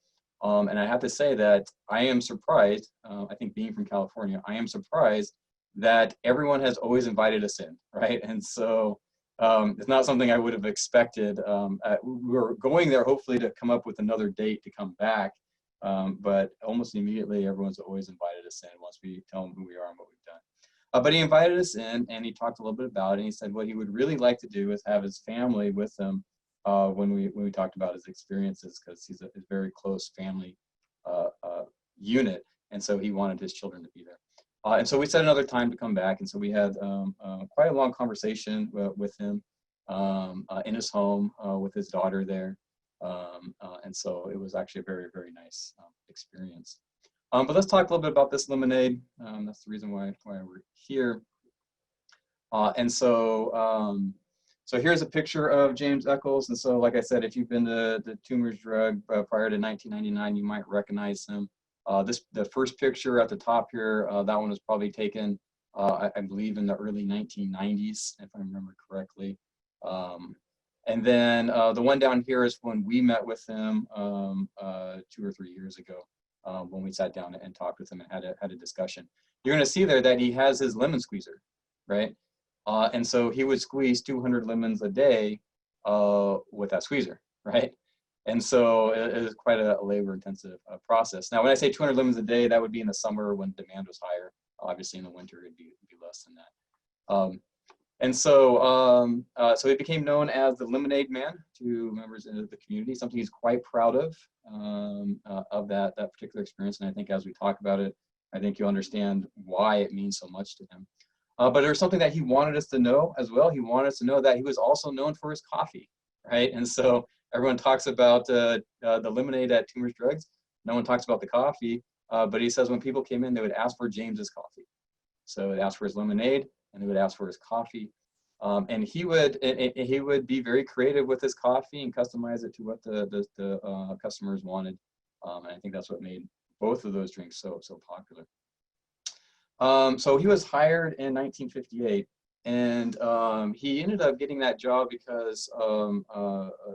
And I have to say that I am surprised, I think being from California, I am surprised that everyone has always invited us in, right? And so it's not something I would have expected. We were going there hopefully to come up with another date to come back. But almost immediately, everyone's always invited us in once we tell them who we are and what we've done. But he invited us in, and he talked a little bit about it. And he said what he would really like to do is have his family with him when we talked about his experiences, because he's a very close family unit, and so he wanted his children to be there. And so we set another time to come back, and so we had quite a long conversation with him in his home with his daughter there. And so it was actually a very, very nice experience. But let's talk a little bit about this lemonade. That's the reason why we're here. So here's a picture of James Echols. And so, like I said, if you've been to the Toomer's Drug prior to 1999, you might recognize him. The first picture at the top here, that one was probably taken, I believe, in the early 1990s, if I remember correctly. And then the one down here is when we met with him 2 or 3 years ago, when we sat down and talked with him and had a discussion. You're going to see there that he has his lemon squeezer, right? And so he would squeeze 200 lemons a day with that squeezer, right? And so it is quite a labor-intensive process. Now, when I say 200 lemons a day, that would be in the summer when demand was higher. Obviously, in the winter, it'd be less than that. So he became known as the Lemonade Man to members of the community, something he's quite proud of that particular experience. And I think as we talk about it, I think you'll understand why it means so much to him. But there's something that he wanted us to know as well. He wanted us to know that he was also known for his coffee, right? And so everyone talks about the lemonade at Toomer's Drugs. No one talks about the coffee, but he says when people came in, they would ask for James's coffee. So they'd ask for his lemonade, and they would ask for his coffee. And he would be very creative with his coffee and customize it to what the customers wanted. And I think that's what made both of those drinks so popular. So he was hired in 1958, and he ended up getting that job because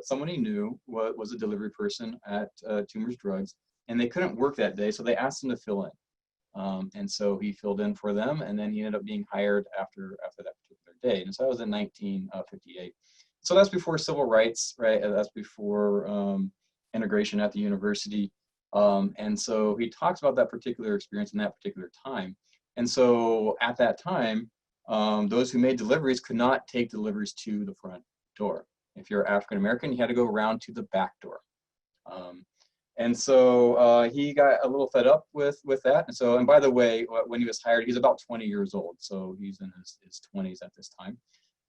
someone he knew was a delivery person at Toomer's Drugs, and they couldn't work that day, so they asked him to fill in. And so he filled in for them, and then he ended up being hired after that particular day. And so that was in 1958. So that's before civil rights, right? That's before integration at the university. And so he talks about that particular experience in that particular time. And so at that time, those who made deliveries could not take deliveries to the front door. If you're African American, you had to go around to the back door. And so he got a little fed up with that. And so, and by the way, when he was hired, he's about 20 years old. So he's in his 20s at this time.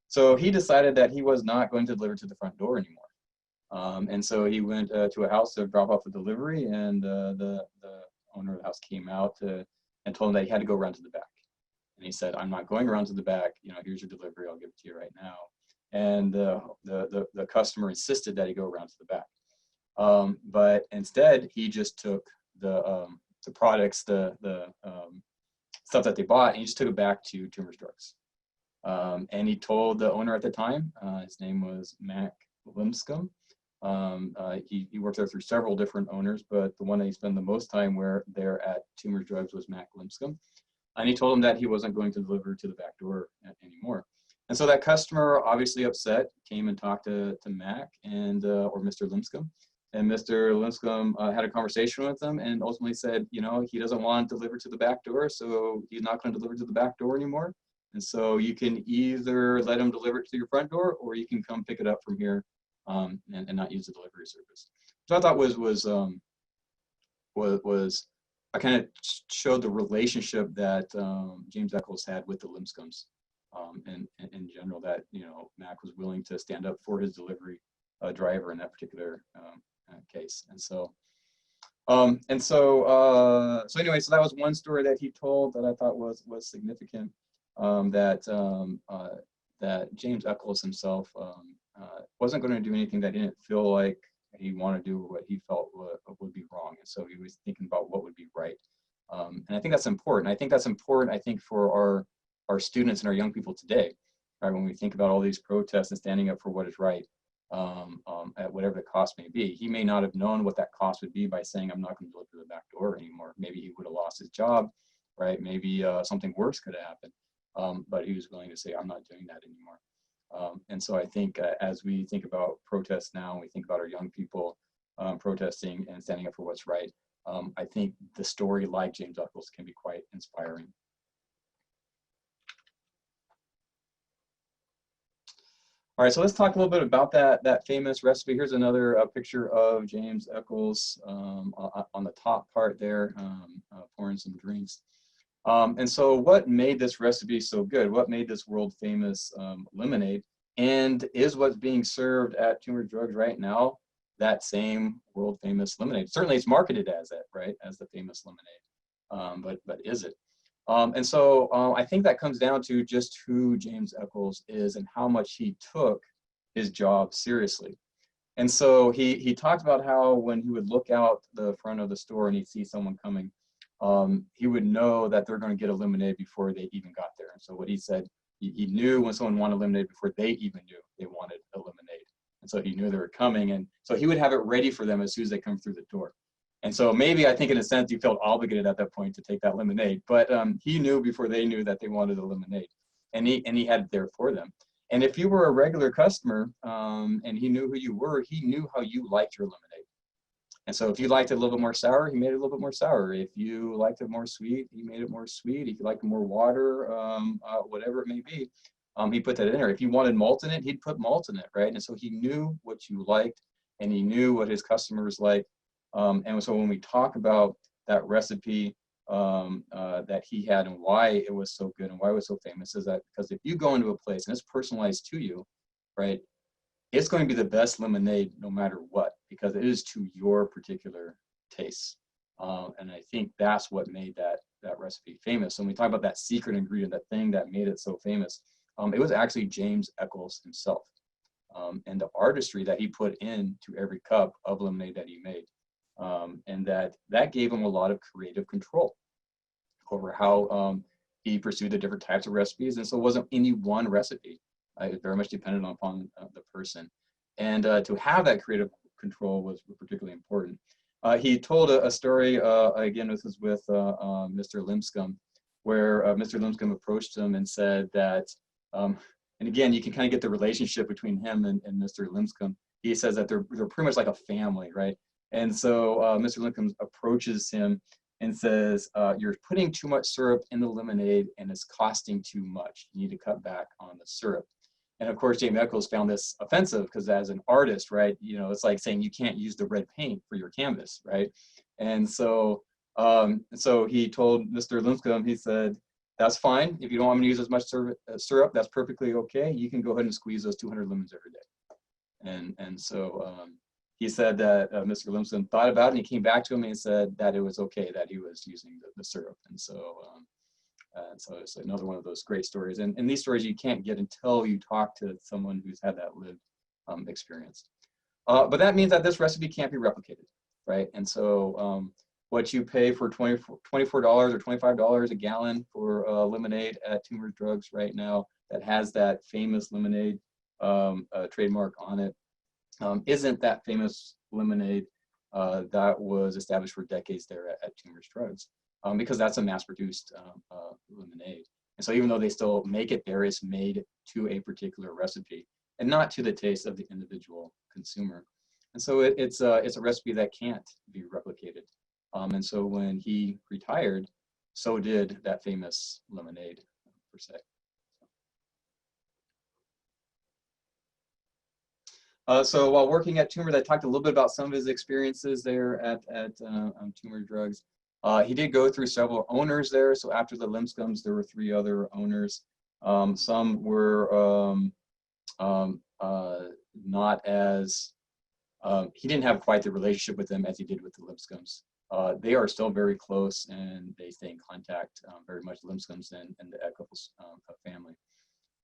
So he decided that he was not going to deliver to the front door anymore. And so he went to a house to drop off a delivery, and the owner of the house came out and told him that he had to go around to the back. And he said, "I'm not going around to the back. You know, here's your delivery. I'll give it to you right now." And the customer insisted that he go around to the back. But instead, he just took the products, the stuff that they bought, and he just took it back to Toomer's Drugs. And he told the owner at the time, his name was Mac Limscomb. He worked there through several different owners, but the one that he spent the most time there at Toomer's Drugs was Mac Limscomb. And he told him that he wasn't going to deliver to the back door anymore. And so that customer, obviously upset, came and talked to Mac or Mr. Limscomb. And Mr. Limscomb had a conversation with him and ultimately said, you know, he doesn't want to deliver to the back door, so he's not going to deliver to the back door anymore. And so you can either let him deliver it to your front door, or you can come pick it up from here and not use the delivery service. So I thought was I kind of showed the relationship that James Echols had with the Limscombs, and in general, that, you know, Mac was willing to stand up for his delivery driver in that particular case. And so anyway, so that was one story that he told that I thought was significant, that James Echols himself wasn't going to do anything that he didn't feel like he wanted to do, or what he felt would be wrong. And so he was thinking about what would be right. And I think that's important. I think for our students and our young people today, right? When we think about all these protests and standing up for what is right, at whatever the cost may be. He may not have known what that cost would be by saying, I'm not going to deliver to the back door anymore. Maybe he would have lost his job, right? Maybe something worse could have happened. But he was willing to say, I'm not doing that anymore. And so I think as we think about protests now, and we think about our young people protesting and standing up for what's right, I think the story like James Echols can be quite inspiring. All right, so let's talk a little bit about that famous recipe. Here's another picture of James Echols on the top part there, pouring some drinks. And so what made this recipe so good? What made this world famous lemonade? And is what's being served at Toomer's Drugs right now that same world famous lemonade? Certainly it's marketed as it, right? As the famous lemonade. but is it? And so I think that comes down to just who James Echols is and how much he took his job seriously. And so he talked about how when he would look out the front of the store and he'd see someone coming, he would know that they're going to get a lemonade before they even got there. And so what he said, he knew when someone wanted lemonade before they even knew they wanted a lemonade. And so he knew they were coming. And so he would have it ready for them as soon as they come through the door. And so maybe I think in a sense he felt obligated at that point to take that lemonade, but he knew before they knew that they wanted a lemonade, and he had it there for them. And if you were a regular customer and he knew who you were, he knew how you liked your lemonade. And so if you liked it a little bit more sour, he made it a little bit more sour. If you liked it more sweet, he made it more sweet. If you liked more water, whatever it may be, he put that in there. If you wanted malt in it, he'd put malt in it, right? And so he knew what you liked, and he knew what his customers liked. And so when we talk about that recipe that he had and why it was so good and why it was so famous, is that because if you go into a place and it's personalized to you, right, it's going to be the best lemonade no matter what, because it is to your particular taste. And I think that's what made that recipe famous. And we talk about that secret ingredient, that thing that made it so famous. It was actually James Echols himself, and the artistry that he put into every cup of lemonade that he made. And that gave him a lot of creative control over how he pursued the different types of recipes. And so it wasn't any one recipe. It very much depended upon the person. And to have that creative control was particularly important. He told a story, again, this was with Mr. Limscomb, where Mr. Limscomb approached him and said that, and again, you can kind of get the relationship between him and Mr. Limscomb. He says that they're pretty much like a family, right? And so Mr. Limscomb approaches him and says, you're putting too much syrup in the lemonade and it's costing too much. You need to cut back on the syrup. And of course, James Echols found this offensive because as an artist, right, you know, it's like saying you can't use the red paint for your canvas, right? And so he told Mr. Limscomb, he said, that's fine. If you don't want me to use as much syrup, that's perfectly okay. You can go ahead and squeeze those 200 lemons every day. And so he said that Mr. Limscomb thought about it and he came back to him and he said that it was okay that he was using the syrup. And so it's another one of those great stories. And these stories you can't get until you talk to someone who's had that lived experience. But that means that this recipe can't be replicated, right? And so what you pay for $24 or $25 a gallon for lemonade at Toomer's Drugs right now that has that famous lemonade trademark on it, isn't that famous lemonade that was established for decades there at Toomer's Drugs, because that's a mass-produced lemonade. And so even though they still make it there, it's made to a particular recipe and not to the taste of the individual consumer. And so it's a recipe that can't be replicated. And so when he retired, so did that famous lemonade per se. So while working at Toomer, I talked a little bit about some of his experiences there at Toomer Drugs. He did go through several owners there. So after the Limscombs, there were 3 other owners. Some were not as, he didn't have quite the relationship with them as he did with the Limscombs. They are still very close and they stay in contact very much, Limscombs and the Echols family.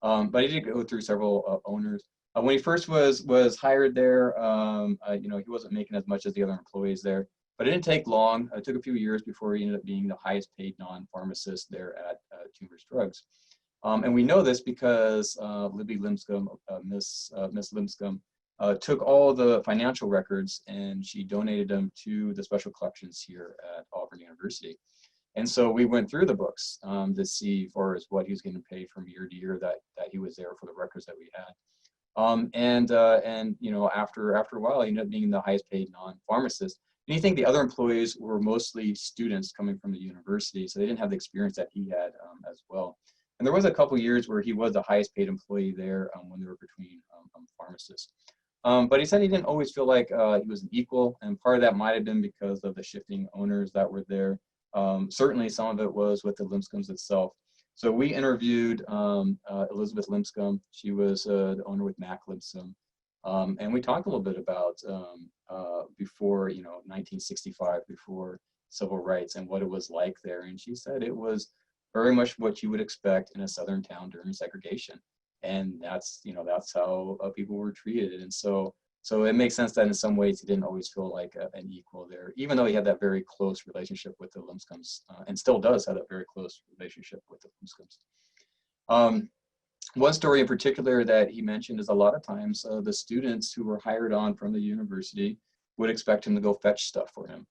But he did go through several owners. When he first was hired there, you know, he wasn't making as much as the other employees there, but it didn't take long. It took a few years before he ended up being the highest paid non-pharmacist there at Toomer's Drugs. And we know this because Libby Limscomb, Miss Limscomb, took all the financial records and she donated them to the special collections here at Auburn University. And so we went through the books to see as far as what he was getting paid from year to year that he was there for the records that we had. And you know, after a while, he ended up being the highest paid non-pharmacist. And you think the other employees were mostly students coming from the university, so they didn't have the experience that he had as well. And there was a couple years where he was the highest paid employee there when they were between pharmacists. But he said he didn't always feel like he was an equal, and part of that might have been because of the shifting owners that were there. Certainly some of it was with the Limscombs itself. So we interviewed Elizabeth Limscomb. She was the owner with Mac Limscomb. And we talked a little bit about before, you know, 1965, before civil rights and what it was like there. And she said it was very much what you would expect in a Southern town during segregation. And that's, you know, that's how people were treated. And so it makes sense that in some ways he didn't always feel like an equal there, even though he had that very close relationship with the Lipscombs, and still does have that very close relationship with the Lipscombs. One story in particular that he mentioned is a lot of times the students who were hired on from the university would expect him to go fetch stuff for him.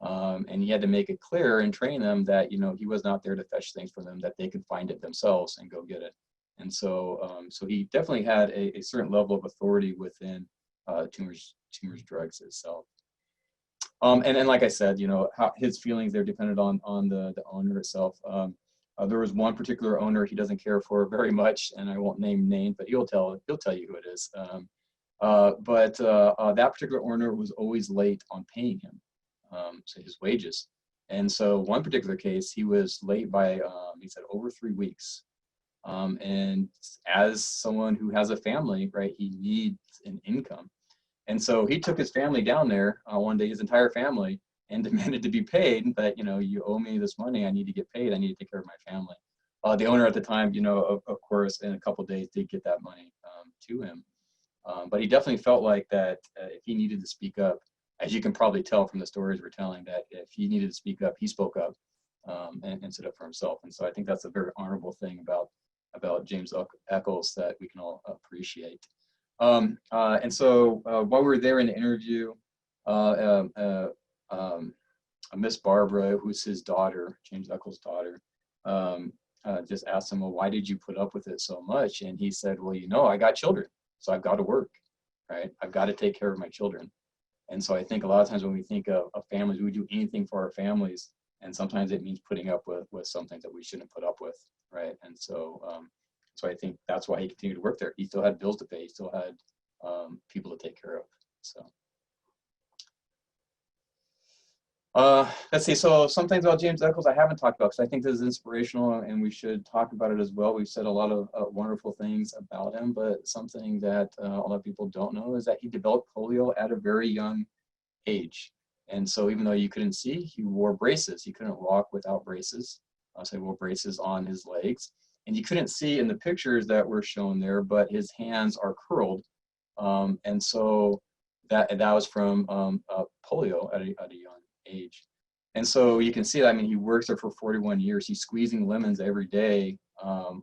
And he had to make it clear and train them that, you know, he was not there to fetch things for them, that they could find it themselves and go get it. And so he definitely had a certain level of authority within Toomer's drugs itself. And like I said, you know, how his feelings there depended on the owner itself. There was one particular owner he doesn't care for very much, and I won't name names, but he'll tell you who it is. But that particular owner was always late on paying him, so his wages. And so one particular case, he was late by, he said, over 3 weeks. And as someone who has a family, right, he needs an income. And so he took his family down there one day, his entire family, and demanded to be paid. That, you know, you owe me this money, I need to get paid, I need to take care of my family. The owner at the time, you know, of course, in a couple of days did get that money to him. But he definitely felt like that if he needed to speak up, as you can probably tell from the stories we're telling, that if he needed to speak up, he spoke up and stood up for himself. And so I think that's a very honorable thing about James Echols that we can all appreciate. And so while we were there in the interview, Miss Barbara, who's his daughter, James Echols' daughter, just asked him, well, why did you put up with it so much? And he said, well, you know, I got children, so I've got to work, right? I've got to take care of my children. And so I think a lot of times when we think of families, we do anything for our families, and sometimes it means putting up with something that we shouldn't put up with, right? And so so I think that's why he continued to work there. He still had bills to pay, he still had people to take care of. So let's see, so some things about James Echols I haven't talked about, because I think this is inspirational and we should talk about it as well. We've said a lot of wonderful things about him, but something that a lot of people don't know is that he developed polio at a very young age. And so even though you couldn't see, he wore braces. He couldn't walk without braces. So he wore braces on his legs. And you couldn't see in the pictures that were shown there, but his hands are curled. And so that was from polio at a young age. And so you can see that, I mean, he works there for 41 years. He's squeezing lemons every day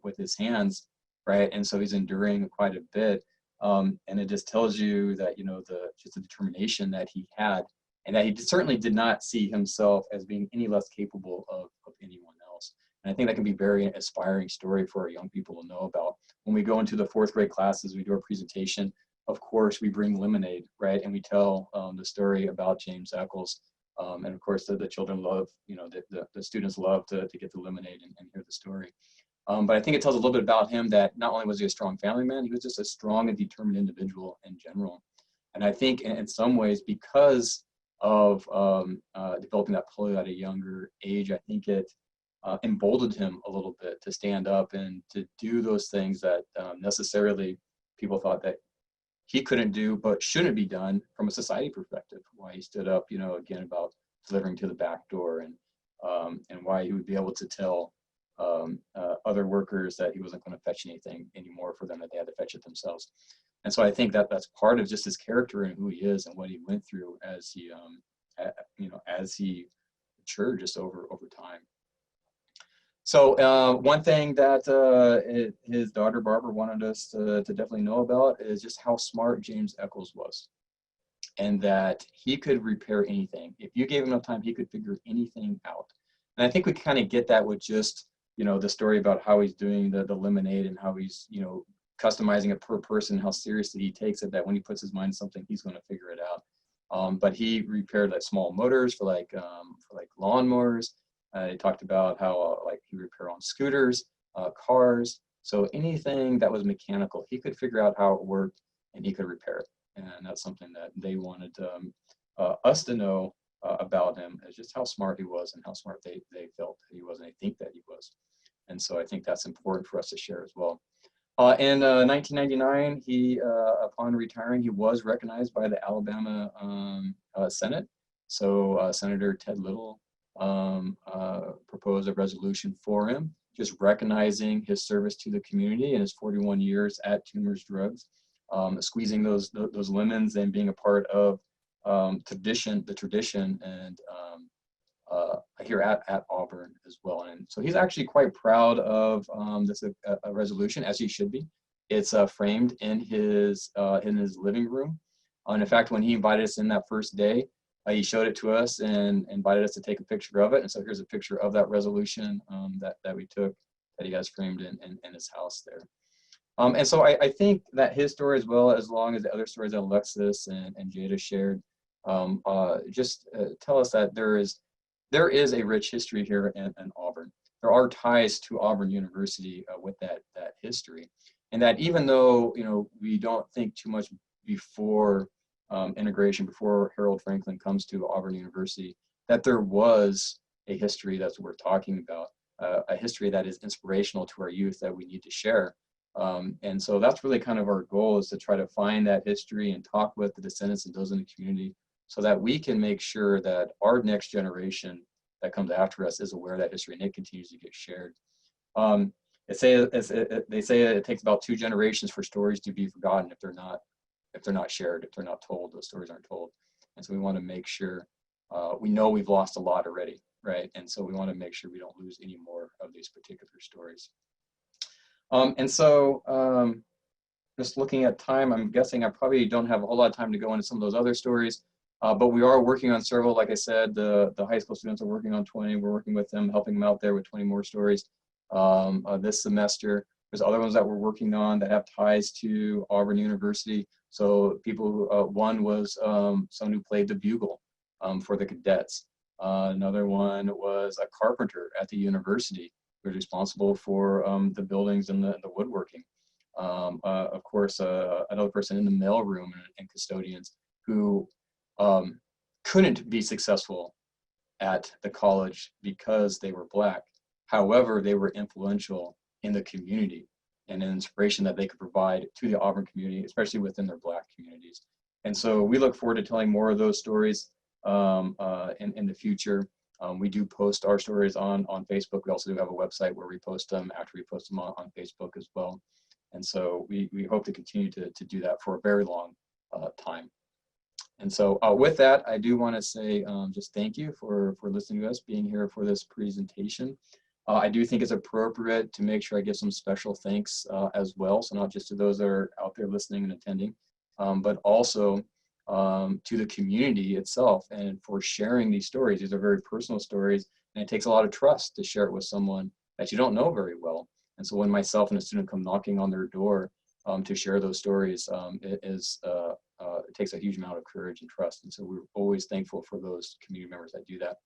with his hands, right? And so he's enduring quite a bit. And it just tells you that, you know, just the determination that he had, and that he certainly did not see himself as being any less capable of anyone else. And I think that can be a very inspiring story for our young people to know about. When we go into the 4th grade classes, we do our presentation. Of course, we bring lemonade, right? And we tell the story about James Echols. And of course, the children love, you know, the students love to get the lemonade and hear the story. But I think it tells a little bit about him, that not only was he a strong family man, he was just a strong and determined individual in general. And I think in some ways, because of developing that polio at a younger age, I think it emboldened him a little bit to stand up and to do those things that necessarily people thought that he couldn't do, but shouldn't be done from a society perspective. Why he stood up, you know, again, about delivering to the back door, and why he would be able to tell other workers that he wasn't going to fetch anything anymore for them, that they had to fetch it themselves. And so I think that that's part of just his character and who he is and what he went through as he, you know, as he matured just over time. So one thing that his daughter Barbara wanted us to definitely know about is just how smart James Echols was, and that he could repair anything. If you gave him enough time, he could figure anything out. And I think we kind of get that with just, you know, the story about how he's doing the lemonade, and how he's, you know, customizing it per person, how seriously he takes it, that when he puts his mind to something, he's going to figure it out. But he repaired like small motors for like lawnmowers. He talked about how like he repaired on scooters, cars. So anything that was mechanical, he could figure out how it worked and he could repair it. And that's something that they wanted us to know about him, is just how smart he was and how smart they felt he was, and they think that he was. And so I think that's important for us to share as well. In 1999, he, upon retiring, he was recognized by the Alabama Senate. So Senator Ted Little propose a resolution for him, just recognizing his service to the community and his 41 years at Toomer's Drugs, squeezing those lemons and being a part of the tradition and here at Auburn as well. And so he's actually quite proud of this a resolution, as he should be. It's framed in his living room. And in fact, when he invited us in that first day, he showed it to us and invited us to take a picture of it. And so here's a picture of that resolution that we took, that he has framed in his house there. And so I think that his story, as well as long as the other stories that Alexis and Jada shared, just tell us that there is a rich history here in Auburn. There are ties to Auburn University with that history, and that even though we don't think too much before integration, before Harold Franklin comes to Auburn University, that there was a history that's worth talking about, a history that is inspirational to our youth that we need to share. And so that's really kind of our goal, is to try to find that history and talk with the descendants and those in the community, so that we can make sure that our next generation that comes after us is aware of that history and it continues to get shared. They say it takes about 2 generations for stories to be forgotten if they're not shared, if they're not told, those stories aren't told. And so we want to make sure, we know we've lost a lot already, right? And so we want to make sure we don't lose any more of these particular stories. And so just looking at time, I'm guessing I probably don't have a whole lot of time to go into some of those other stories, but we are working on several. Like I said, the high school students are working on 20. We're working with them, helping them out there with 20 more stories this semester. There's other ones that we're working on that have ties to Auburn University. So people, one was someone who played the bugle for the cadets. Another one was a carpenter at the university who was responsible for the buildings and the woodworking. Of course, another person in the mailroom and custodians who couldn't be successful at the college because they were Black. However, they were influential in the community and an inspiration that they could provide to the Auburn community, especially within their Black communities. And so we look forward to telling more of those stories in the future. We do post our stories on Facebook. We also do have a website where we post them after we post them on Facebook as well. And so we hope to continue to do that for a very long time. And so with that, I do want to say just thank you for listening to us, being here for this presentation. I do think it's appropriate to make sure I give some special thanks as well. So not just to those that are out there listening and attending, but also to the community itself and for sharing these stories. These are very personal stories, and it takes a lot of trust to share it with someone that you don't know very well. And so when myself and a student come knocking on their door to share those stories, it takes a huge amount of courage and trust. And so we're always thankful for those community members that do that.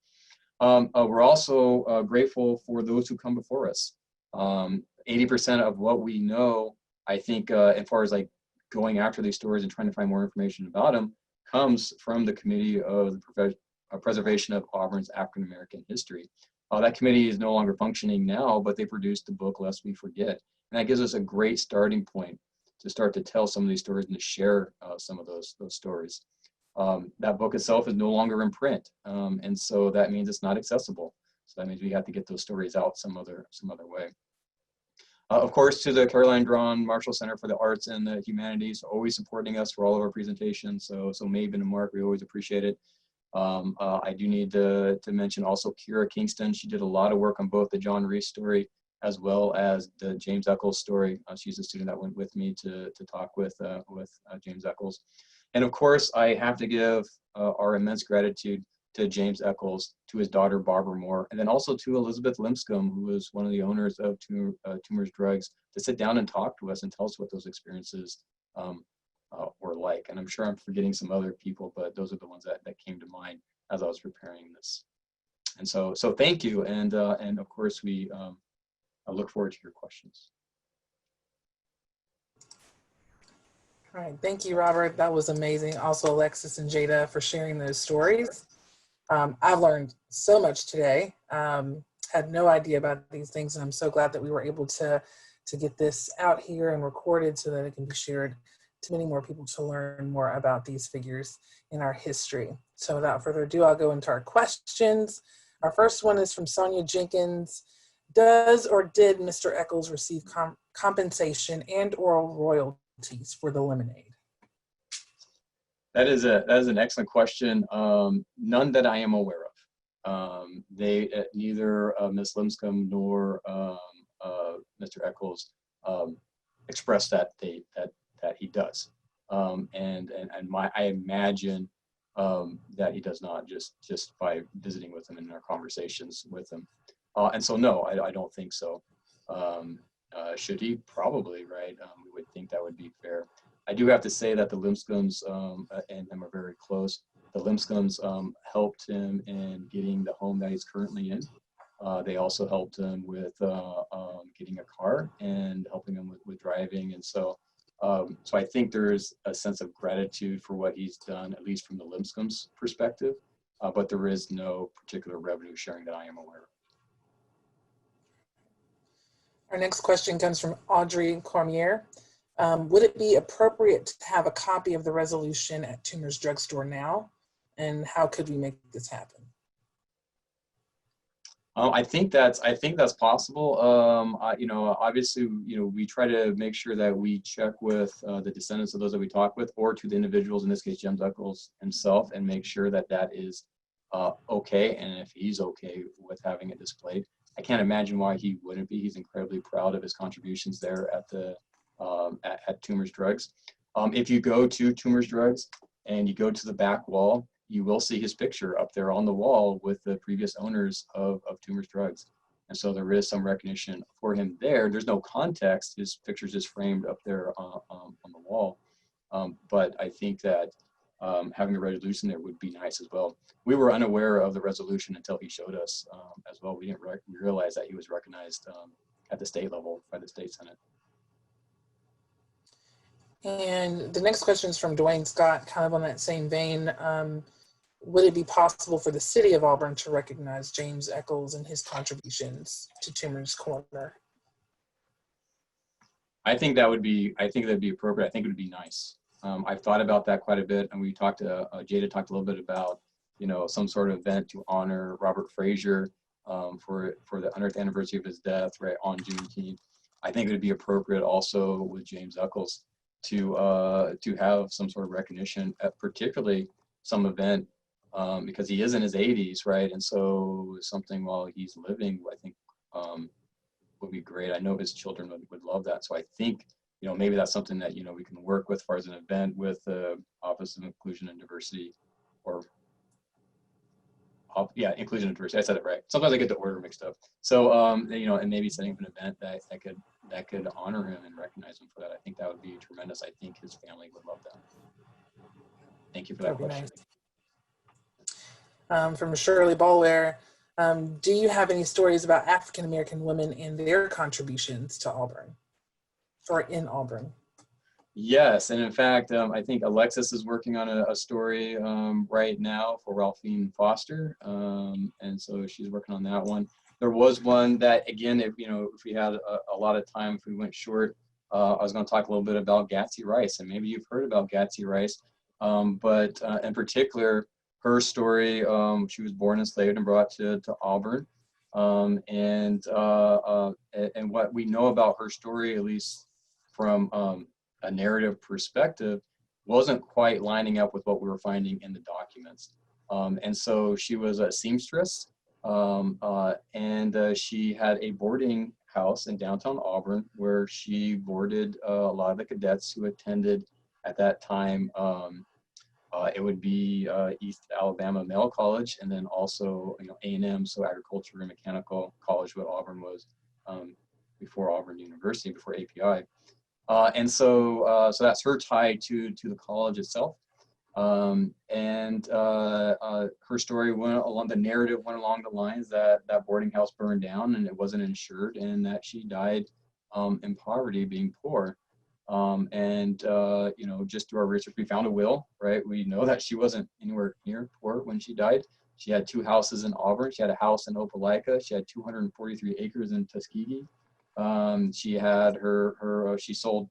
We're also grateful for those who come before us. 80% of what we know, I think, as far as like going after these stories and trying to find more information about them, comes from the Committee of the Preservation of Auburn's African American History. That committee is no longer functioning now, but they produced the book Lest We Forget. And that gives us a great starting point to start to tell some of these stories and to share some of those stories. That book itself is no longer in print, and so that means it's not accessible. So that means we have to get those stories out some other way. Of course, to the Caroline Drawn Marshall Center for the Arts and the Humanities, always supporting us for all of our presentations. So Maven and Mark, we always appreciate it. I do need to mention also Kira Kingston. She did a lot of work on both the John Reese story as well as the James Echols story. She's a student that went with me to talk with James Echols. And of course, I have to give our immense gratitude to James Echols, to his daughter Barbara Moore, and then also to Elizabeth Lipscomb, who was one of the owners of Toomer's Drugs, to sit down and talk to us and tell us what those experiences were like. And I'm sure I'm forgetting some other people, but those are the ones that came to mind as I was preparing this. And so thank you, and of course I look forward to your questions. All right, thank you, Robert. That was amazing. Also, Alexis and Jada for sharing those stories. I've learned so much today. Had no idea about these things, and I'm so glad that we were able to get this out here and recorded so that it can be shared to many more people to learn more about these figures in our history. So without further ado, I'll go into our questions. Our first one is from Sonia Jenkins. Does or did Mr. Echols receive compensation and or royalties for the lemonade? That is an excellent question. None that I am aware of. Neither Ms. Linscomb nor Mr. Echols expressed that he does. I imagine that he does not, just by visiting with him and in our conversations with him. And so no, I don't think so. Should he? Probably, right? We would think that would be fair. I do have to say that the Linscombs and him are very close. The Linscombs helped him in getting the home that he's currently in. They also helped him with getting a car and helping him with driving. And so I think there is a sense of gratitude for what he's done, at least from the Linscombs' perspective. But there is no particular revenue sharing that I am aware of. Our next question comes from Audrey Cormier. Would it be appropriate to have a copy of the resolution at Toomer's drugstore now? And how could we make this happen? I think that's possible. Obviously, we try to make sure that we check with the descendants of those that we talk with, or to the individuals, in this case, James Echols himself, and make sure that that is okay. And if he's okay with having it displayed, I can't imagine why he wouldn't be. He's incredibly proud of his contributions there at the at Toomer's Drugs. If you go to Toomer's Drugs and you go to the back wall, you will see his picture up there on the wall with the previous owners of Toomer's Drugs. And so there is some recognition for him there. There's no context. His picture's just framed up there on the wall. But I think that having a resolution there would be nice as well. We were unaware of the resolution until he showed us as well. We didn't realize that he was recognized at the state level by the state Senate. And the next question is from Dwayne Scott, kind of on that same vein. Would it be possible for the city of Auburn to recognize James Echols and his contributions to Toomer's Corner? I think that'd be appropriate. I think it would be nice. I've thought about that quite a bit, and we talked to Jada talked a little bit about some sort of event to honor Robert Frazier for the 100th anniversary of his death, right, on Juneteenth. I think it would be appropriate also with James Echols to have some sort of recognition at particularly some event because he is in his 80s, right? And so something while he's living, I think would be great. I know his children would love that. So I think, maybe that's something that, we can work with as far as an event with the Office of Inclusion and Diversity, or Inclusion and Diversity. I said it right. Sometimes I get the order mixed up. So, and maybe setting up an event that could honor him and recognize him for that. I think that would be tremendous. I think his family would love that. Thank you for that question. Nice. From Shirley Ballware, do you have any stories about African-American women and their contributions to Auburn, or in Auburn? Yes, and in fact, I think Alexis is working on a story right now for Ralphine Foster, and so she's working on that one. There was one that, again, if we had a lot of time, if we went short, I was going to talk a little bit about Gatsy Rice, and maybe you've heard about Gatsy Rice, but in particular, her story, she was born enslaved and brought to Auburn, and what we know about her story, at least from a narrative perspective, wasn't quite lining up with what we were finding in the documents. And so she was a seamstress, and she had a boarding house in downtown Auburn where she boarded a lot of the cadets who attended at that time. It would be East Alabama Male College, and then also A&M, so Agriculture and Mechanical College, what Auburn was before Auburn University, before API. And so that's her tie to the college itself. And her story the narrative went along the lines that boarding house burned down and it wasn't insured, and that she died in poverty, being poor. Just through our research, we found a will, right? We know that she wasn't anywhere near poor when she died. She had 2 houses in Auburn. She had a house in Opelika. She had 243 acres in Tuskegee. She had she sold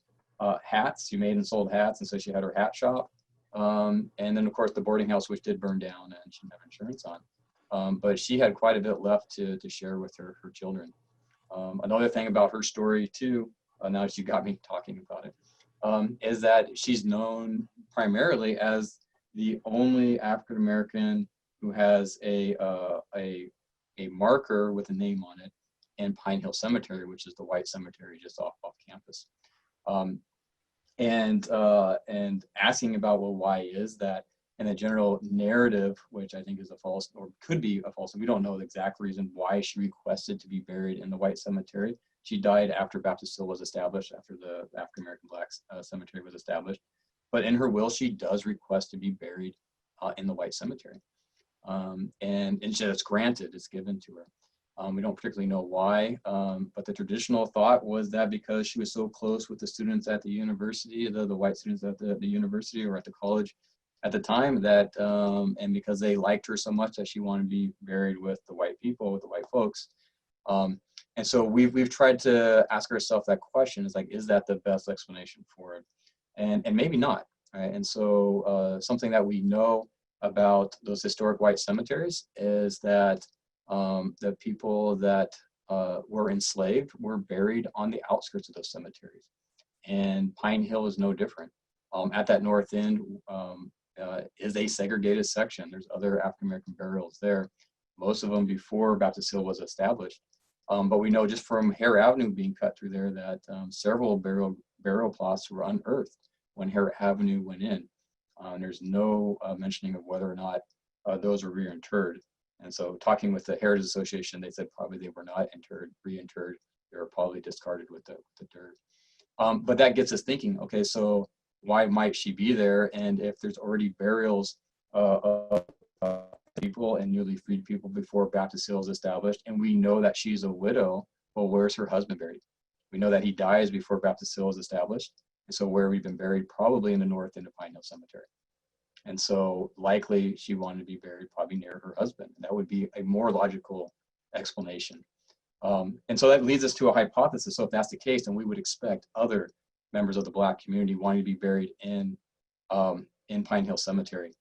hats. She made and sold hats, and so she had her hat shop. And then, of course, the boarding house, which did burn down, and she didn't have insurance on. but she had quite a bit left to share with her children. Another thing about her story too, now that you got me talking about it, is that she's known primarily as the only African American who has a marker with a name on it in Pine Hill Cemetery, which is the white cemetery just off campus. And asking about, well, why is that? And the general narrative, which I think is a false, or could be a false, and we don't know the exact reason why she requested to be buried in the white cemetery. She died after Baptist Hill was established, after the African American Black cemetery was established. But in her will, she does request to be buried in the white cemetery. And it's granted, it's given to her. We don't particularly know why, but the traditional thought was that because she was so close with the students at the university, the white students at the university or at the college at the time, that and because they liked her so much that she wanted to be buried with the white people, with the white folks. And so we've tried to ask ourselves that question, is like, is that the best explanation for it? And maybe not, right? And so something that we know about those historic white cemeteries is that the people that were enslaved were buried on the outskirts of those cemeteries. And Pine Hill is no different. At that north end is a segregated section. There's other African American burials there, most of them before Baptist Hill was established. But we know just from Hare Avenue being cut through there that several burial plots were unearthed when Hare Avenue went in. And there's no mentioning of whether or not those were reinterred. And so talking with the Heritage Association, they said probably they were not reinterred. They were probably discarded with the dirt. But that gets us thinking, okay, so why might she be there? And if there's already burials of people and newly freed people before Baptist Hill is established, and we know that she's a widow, well, where's her husband buried? We know that he dies before Baptist Hill is established. And so where we've been buried, probably in the north end of Pine Hill Cemetery. And so likely she wanted to be buried probably near her husband. And that would be a more logical explanation. And so that leads us to a hypothesis. So if that's the case, then we would expect other members of the Black community wanting to be buried in Pine Hill Cemetery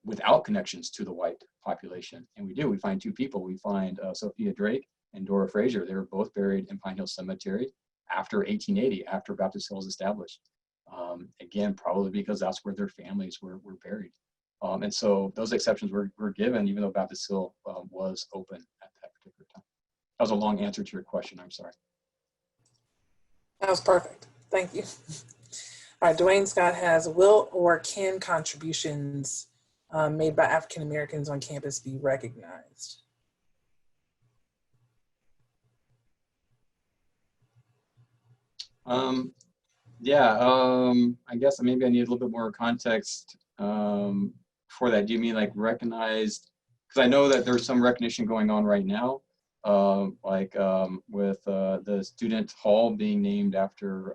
without connections to the white population. And we do, we find two people. We find Sophia Drake and Dora Frazier. They were both buried in Pine Hill Cemetery after 1880, after Baptist Hill was established. Again, probably because that's where their families were buried. And so those exceptions were given, even though Baptist Hill was open at that particular time. That was a long answer to your question, I'm sorry. That was perfect, thank you. All right, Dwayne Scott has, will or can contributions made by African Americans on campus be recognized? I guess maybe I need a little bit more context for that. Do you mean like recognized? Because I know that there's some recognition going on right now, with the student hall being named after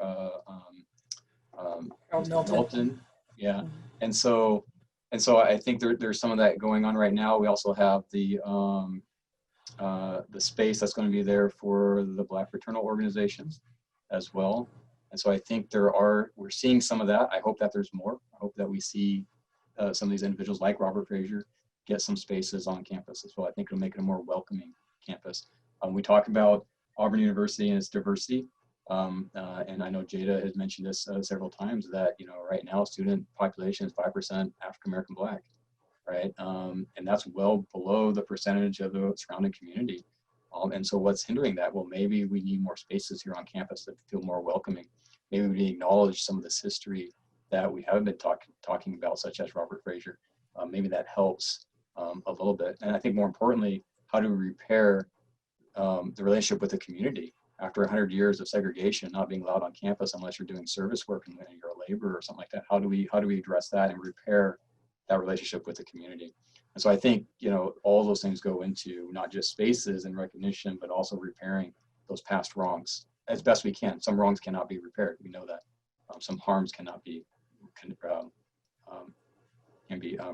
Milton. Yeah, and so I think there's some of that going on right now. We also have the space that's going to be there for the Black fraternal organizations as well. And so I think we're seeing some of that. I hope that there's more. I hope that we see some of these individuals like Robert Frazier get some spaces on campus as well. I think it'll make it a more welcoming campus. We talk about Auburn University and its diversity. And I know Jada has mentioned this several times that, right now student population is 5% African-American Black, right? And that's well below the percentage of the surrounding community. And so what's hindering that? Well, maybe we need more spaces here on campus that feel more welcoming. Maybe we acknowledge some of this history that we haven't been talking about, such as Robert Frazier. Maybe that helps a little bit. And I think more importantly, how do we repair the relationship with the community after 100 years of segregation, not being allowed on campus unless you're doing service work and you're a laborer or something like that? How do we address that and repair that relationship with the community? And so I think, all those things go into not just spaces and recognition, but also repairing those past wrongs as best we can. Some wrongs cannot be repaired. We know that. Some harms can be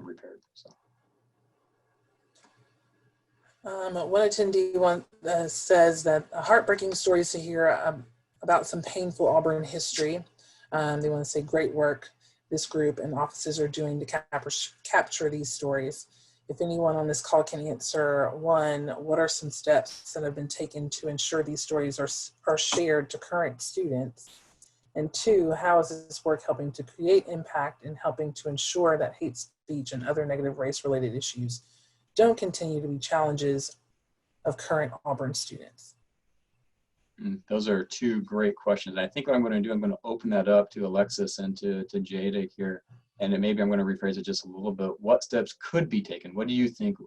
repaired. So. One attendee says that heartbreaking stories to hear about some painful Auburn history. They want to say great work this group and officers are doing to capture these stories. If anyone on this call can answer, one, what are some steps that have been taken to ensure these stories are shared to current students? And two, how is this work helping to create impact and helping to ensure that hate speech and other negative race-related issues don't continue to be challenges of current Auburn students? Those are two great questions. I think what I'm going to do, I'm going to open that up to Alexis and to Jada here. And then maybe I'm going to rephrase it just a little bit. What steps could be taken? What do you think,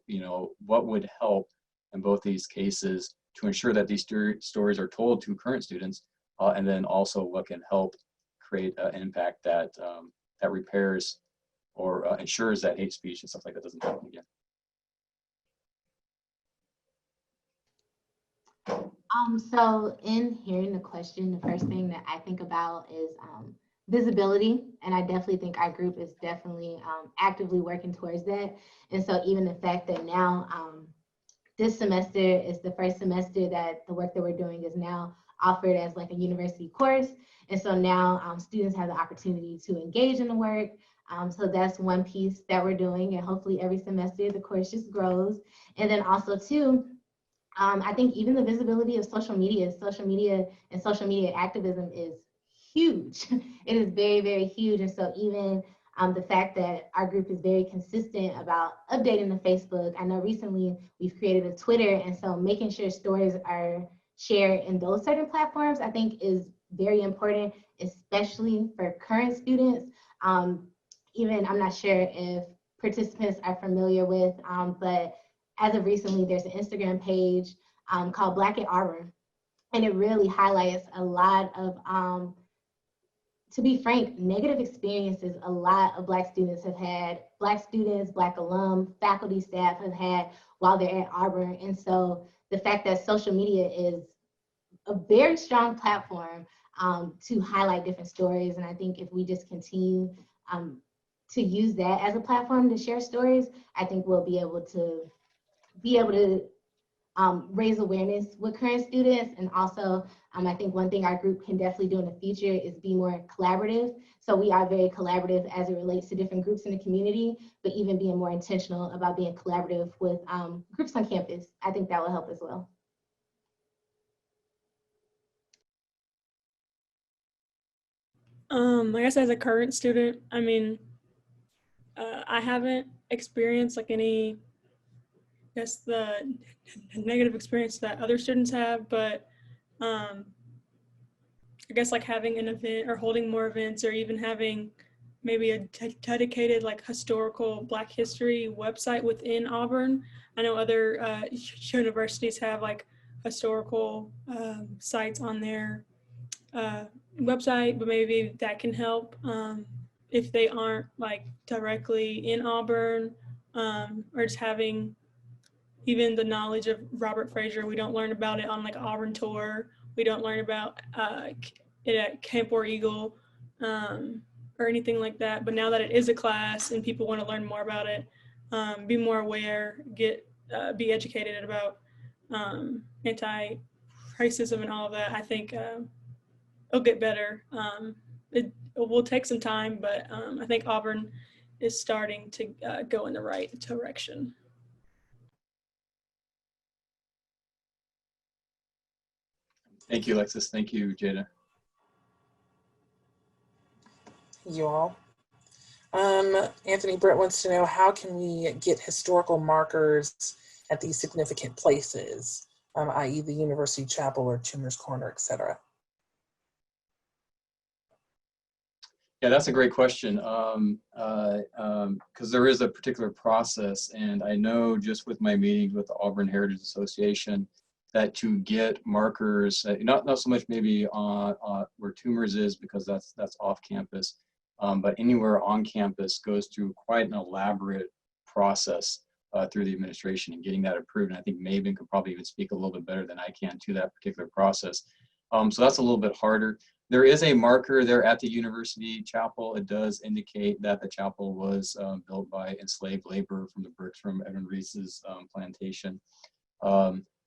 what would help in both these cases to ensure that these stories are told to current students? And then also what can help create an impact that that repairs or ensures that hate speech and stuff like that doesn't happen again? So in hearing the question, the first thing that I think about is visibility. And I definitely think our group is definitely actively working towards that. And so even the fact that now this semester is the first semester that the work that we're doing is now offered as like a university course. And so now students have the opportunity to engage in the work. So that's one piece that we're doing. And hopefully every semester the course just grows. And then also too, I think even the visibility of social media and social media activism is huge. It is very, very huge. And so even the fact that our group is very consistent about updating the Facebook. I know recently we've created a Twitter, and so making sure stories are shared in those certain platforms, I think is very important, especially for current students. Even, I'm not sure if participants are familiar with, but as of recently, there's an Instagram page called Black at Auburn, and it really highlights a lot of, to be frank, negative experiences a lot of Black students have had, Black students, Black alum, faculty, staff have had while they're at Auburn. And so the fact that social media is a very strong platform to highlight different stories, and I think if we just continue to use that as a platform to share stories, I think we'll be able to raise awareness with current students. And also, I think one thing our group can definitely do in the future is be more collaborative. So we are very collaborative as it relates to different groups in the community, but even being more intentional about being collaborative with groups on campus, I think that will help as well. I guess as a current student, I mean, I haven't experienced like any, I guess the negative experience that other students have, but I guess like having an event or holding more events or even having maybe a dedicated like historical Black history website within Auburn. I know other universities have like historical sites on their website, but maybe that can help if they aren't like directly in Auburn, or just having even the knowledge of Robert Frazier. We don't learn about it on like Auburn tour. We don't learn about it at Camp War Eagle or anything like that. But now that it is a class and people want to learn more about it, be more aware, be educated about anti-racism and all of that, I think it'll get better. It will take some time, but I think Auburn is starting to go in the right direction. Thank you, Alexis. Thank you, Jada. You all. Anthony Brett wants to know, how can we get historical markers at these significant places, i.e. the University Chapel or Toomer's Corner, etc.? Yeah, that's a great question, because there is a particular process, and I know just with my meetings with the Auburn Heritage Association that to get markers, not so much maybe on where Toomer's is, because that's off campus, but anywhere on campus goes through quite an elaborate process through the administration and getting that approved. And I think Maven could probably even speak a little bit better than I can to that particular process. So that's a little bit harder. There is a marker there at the University Chapel. It does indicate that the chapel was built by enslaved labor from the bricks from Reese's plantation.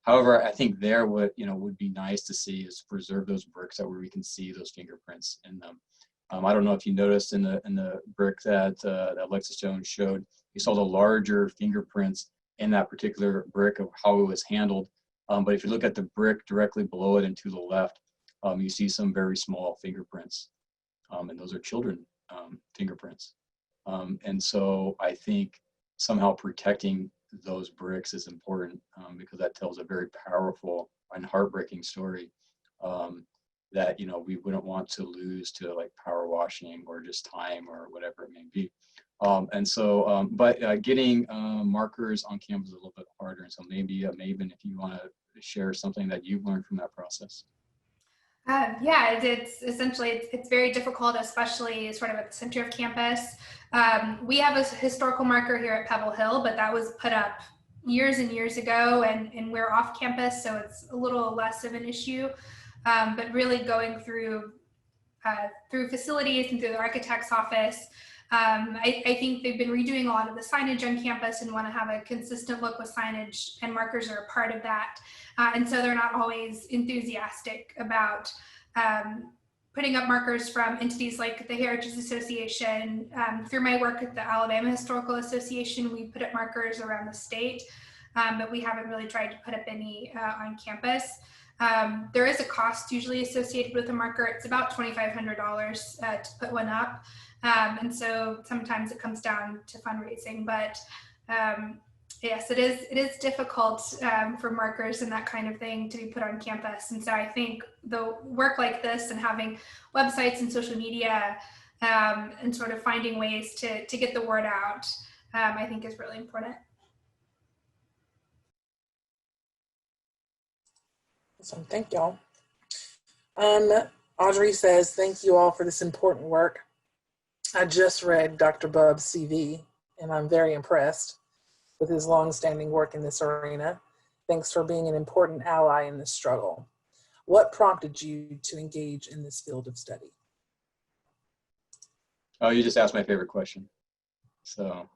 However, I think there what would be nice to see is preserve those bricks that where we can see those fingerprints in them. I don't know if you noticed in the brick that, that Alexis Jones showed, you saw the larger fingerprints in that particular brick of how it was handled. But if you look at the brick directly below it and to the left, you see some very small fingerprints. And those are children fingerprints. And so I think somehow protecting those bricks is important because that tells a very powerful and heartbreaking story that, you know, we wouldn't want to lose to like power washing or just time or whatever it may be. And so, but getting markers on campus is a little bit harder. And so maybe Maven, if you want to share something that you've learned from that process. Yeah, it's essentially, it's very difficult, especially sort of at the center of campus. We have a historical marker here at Pebble Hill, but that was put up years and years ago, and we're off campus, so it's a little less of an issue. But really going through facilities and through the architect's office, I think they've been redoing a lot of the signage on campus and want to have a consistent look with signage, and markers are a part of that. And so they're not always enthusiastic about putting up markers from entities like the Heritage Association. Through my work at the Alabama Historical Association, we put up markers around the state, but we haven't really tried to put up any on campus. There is a cost usually associated with a marker. It's about $2,500 to put one up. And so sometimes it comes down to fundraising, but yes, it is difficult for markers and that kind of thing to be put on campus. And so I think the work like this and having websites and social media and sort of finding ways to get the word out, I think is really important. Awesome, thank y'all. Audrey says, thank you all for this important work. I just read Dr. Bubb's CV and I'm very impressed with his long-standing work in this arena. Thanks for being an important ally in this struggle. What prompted you to engage in this field of study? Oh, you just asked my favorite question. So,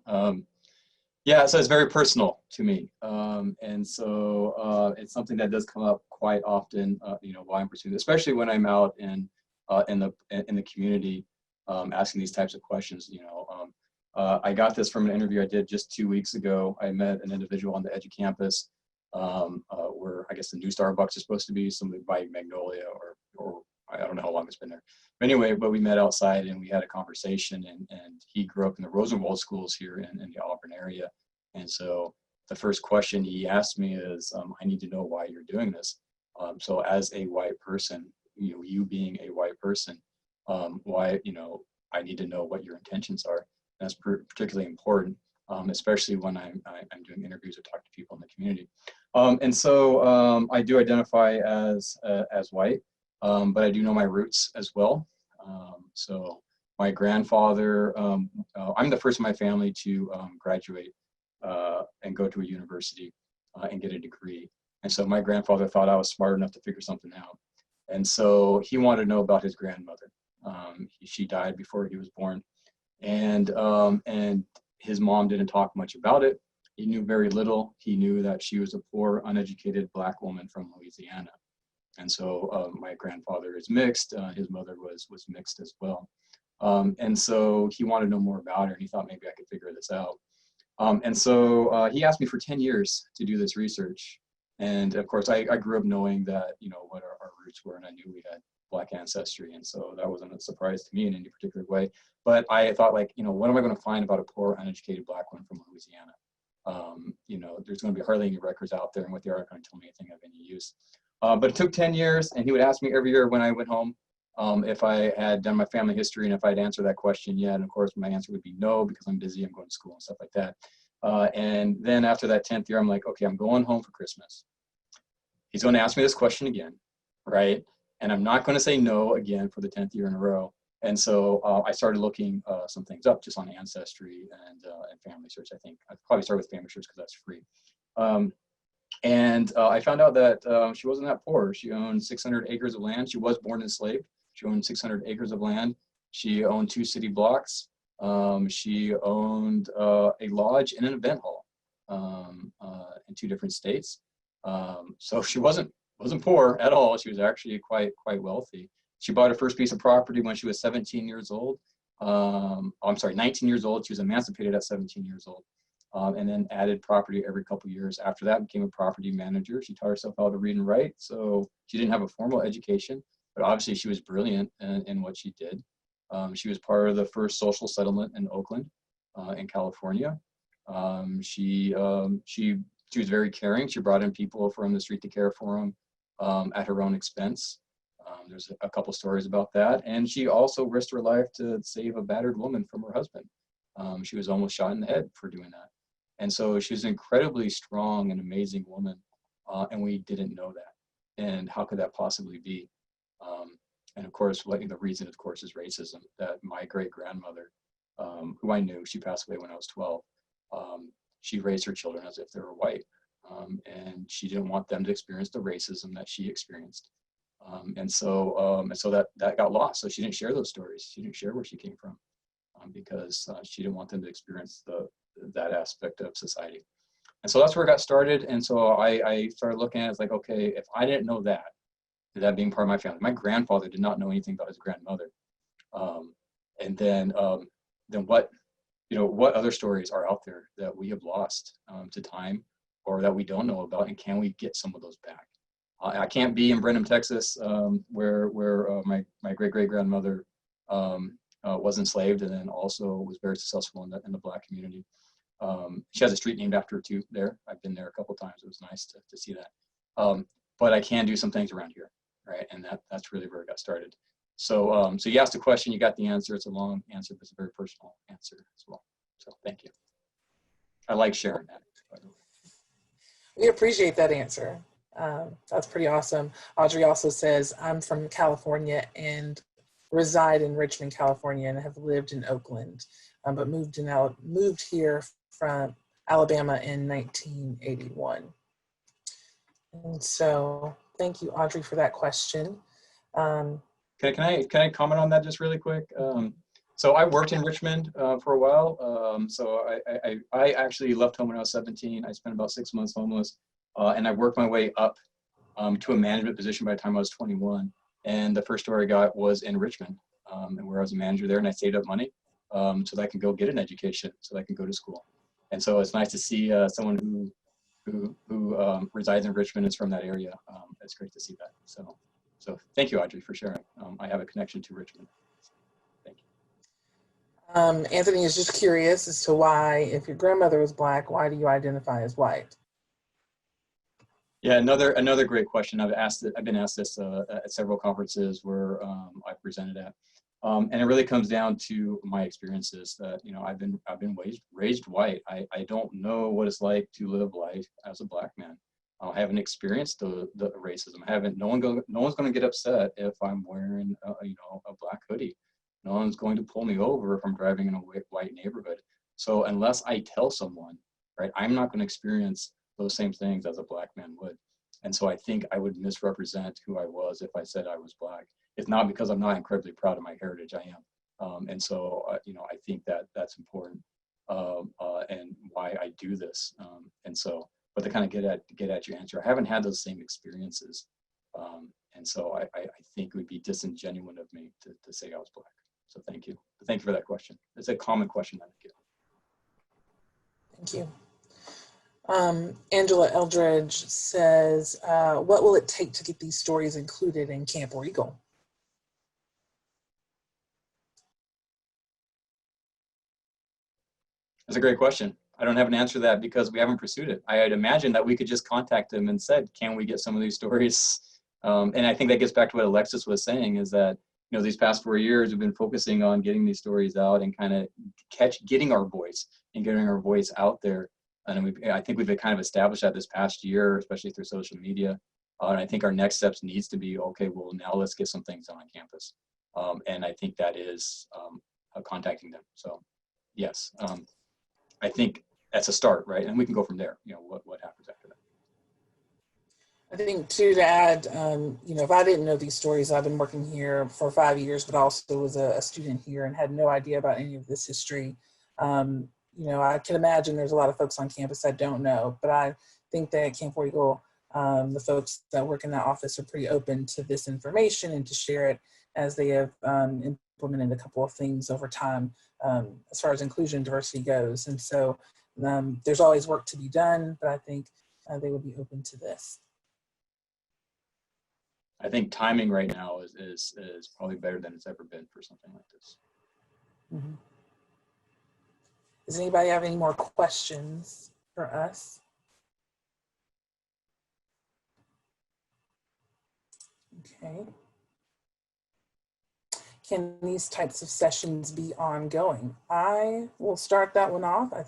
yeah, so it's very personal to me. And so it's something that does come up quite often, you know, while I'm pursuing, especially when I'm out in the community asking these types of questions, you know. I got this from an interview I did just 2 weeks ago. I met an individual on the edge of campus where I guess the new Starbucks is supposed to be, somebody by Magnolia or I don't know how long it's been there. But anyway, but we met outside and we had a conversation, and he grew up in the Rosenwald schools here in the Auburn area. And so the first question he asked me is, I need to know why you're doing this. So as a white person, you being a white person, why, I need to know what your intentions are. That's particularly important, especially when I'm doing interviews or talk to people in the community. And so I do identify as white, but I do know my roots as well. So my grandfather, I'm the first in my family to graduate and go to a university and get a degree. And so my grandfather thought I was smart enough to figure something out. And so he wanted to know about his grandmother. She died before he was born. And his mom didn't talk much about it. He knew very little. He knew that she was a poor, uneducated Black woman from Louisiana. And so my grandfather is mixed. His mother was mixed as well. And so he wanted to know more about her, and he thought maybe I could figure this out. And so he asked me for 10 years to do this research. And of course, I grew up knowing that, what our roots were, and I knew we had Black ancestry. And so that wasn't a surprise to me in any particular way. But I thought, what am I going to find about a poor, uneducated Black woman from Louisiana? There's going to be hardly any records out there, and what they are going to tell me anything of any use. But it took 10 years, and he would ask me every year when I went home if I had done my family history and if I'd answered that question yet. And of course, my answer would be no, because I'm busy, I'm going to school and stuff like that. And then after that 10th year, I'm like, okay, I'm going home for Christmas. He's going to ask me this question again, right? And I'm not going to say no again for the 10th year in a row. And so I started looking some things up just on Ancestry and family search. I think I'd probably start with family search because that's free. And I found out that she wasn't that poor. She owned 600 acres of land. She was born enslaved. She owned 600 acres of land. She owned 2 city blocks. She owned a lodge and an event hall in 2 different states. So she wasn't poor at all. She was actually quite wealthy. She bought her first piece of property when she was 17 years old. I'm sorry, 19 years old. She was emancipated at 17 years old. And then added property every couple years. After that, became a property manager. She taught herself how to read and write. So she didn't have a formal education, but obviously she was brilliant in what she did. She was part of the first social settlement in Oakland, in California. She was very caring. She brought in people from the street to care for them at her own expense. There's a couple stories about that. And she also risked her life to save a battered woman from her husband. She was almost shot in the head for doing that. And so she was an incredibly strong and amazing woman. And we didn't know that. And how could that possibly be? And of course, the reason, of course, is racism. That my great-grandmother, who I knew, she passed away when I was 12, she raised her children as if they were white. And she didn't want them to experience the racism that she experienced. And so that got lost. So she didn't share those stories. She didn't share where she came from because she didn't want them to experience that aspect of society. And so that's where it got started. And so I started looking at it as like, okay, if I didn't know that being part of my family, my grandfather did not know anything about his grandmother. And then what other stories are out there that we have lost to time or that we don't know about, and can we get some of those back? I can't be in Brenham, Texas, where my great-great-grandmother was enslaved and then also was very successful in the Black community. She has a street named after her too there. I've been there a couple of times. It was nice to see that. But I can do some things around here, right? And that's really where it got started. So you asked a question, you got the answer. It's a long answer, but it's a very personal answer as well. So thank you. I like sharing that, by the way. We appreciate that answer. That's pretty awesome. Audrey also says, I'm from California and reside in Richmond, California, and have lived in Oakland, but moved here from Alabama in 1981. And so thank you, Audrey, for that question. Can I comment on that just really quick? So I worked in Richmond for a while. So I actually left home when I was 17. I spent about 6 months homeless. And I worked my way up to a management position by the time I was 21. And the first story I got was in Richmond, and where I was a manager there, and I saved up money so that I can go get an education, so that I can go to school. And so it's nice to see someone who resides in Richmond is from that area. It's great to see that. So thank you, Audrey, for sharing. I have a connection to Richmond. Thank you. Anthony is just curious as to why, if your grandmother was Black, why do you identify as white? Yeah, another great question. I've been asked this at several conferences where I presented at, and it really comes down to my experiences. That I've been raised white. I don't know what it's like to live life as a Black man. I haven't experienced the racism. No one's going to get upset if I'm wearing a Black hoodie. No one's going to pull me over if I'm driving in a white neighborhood. So unless I tell someone, right, I'm not going to experience those same things as a Black man would. And so I think I would misrepresent who I was if I said I was Black. It's not because I'm not incredibly proud of my heritage, I am. And so, I think that's important and why I do this. But to kind of get at your answer, I haven't had those same experiences. And so I think it would be disingenuous of me to say I was Black. So thank you. Thank you for that question. It's a common question that I get. Thank you. Angela Eldridge says, what will it take to get these stories included in Camp Regal? That's a great question. I don't have an answer to that because we haven't pursued it. I had imagined that we could just contact them and said, can we get some of these stories? And I think that gets back to what Alexis was saying, is that these past 4 years we've been focusing on getting these stories out and kind of getting our voice out there. And I think we've kind of established that this past year, especially through social media. And I think our next steps needs to be, okay, well, now let's get some things done on campus. And I think that is contacting them. So yes, I think that's a start, right? And we can go from there, what happens after that. I think too, to add, if I didn't know these stories, I've been working here for 5 years, but also was a student here and had no idea about any of this history. I can imagine there's a lot of folks on campus that don't know, but I think that Camp Regal, the folks that work in that office are pretty open to this information and to share it. as they have implemented a couple of things over time as far as inclusion and diversity goes. And so there's always work to be done, but I think they would be open to this. I think timing right now is probably better than it's ever been for something like this. Mm-hmm. Does anybody have any more questions for us? Okay. Can these types of sessions be ongoing? I will start that one off. I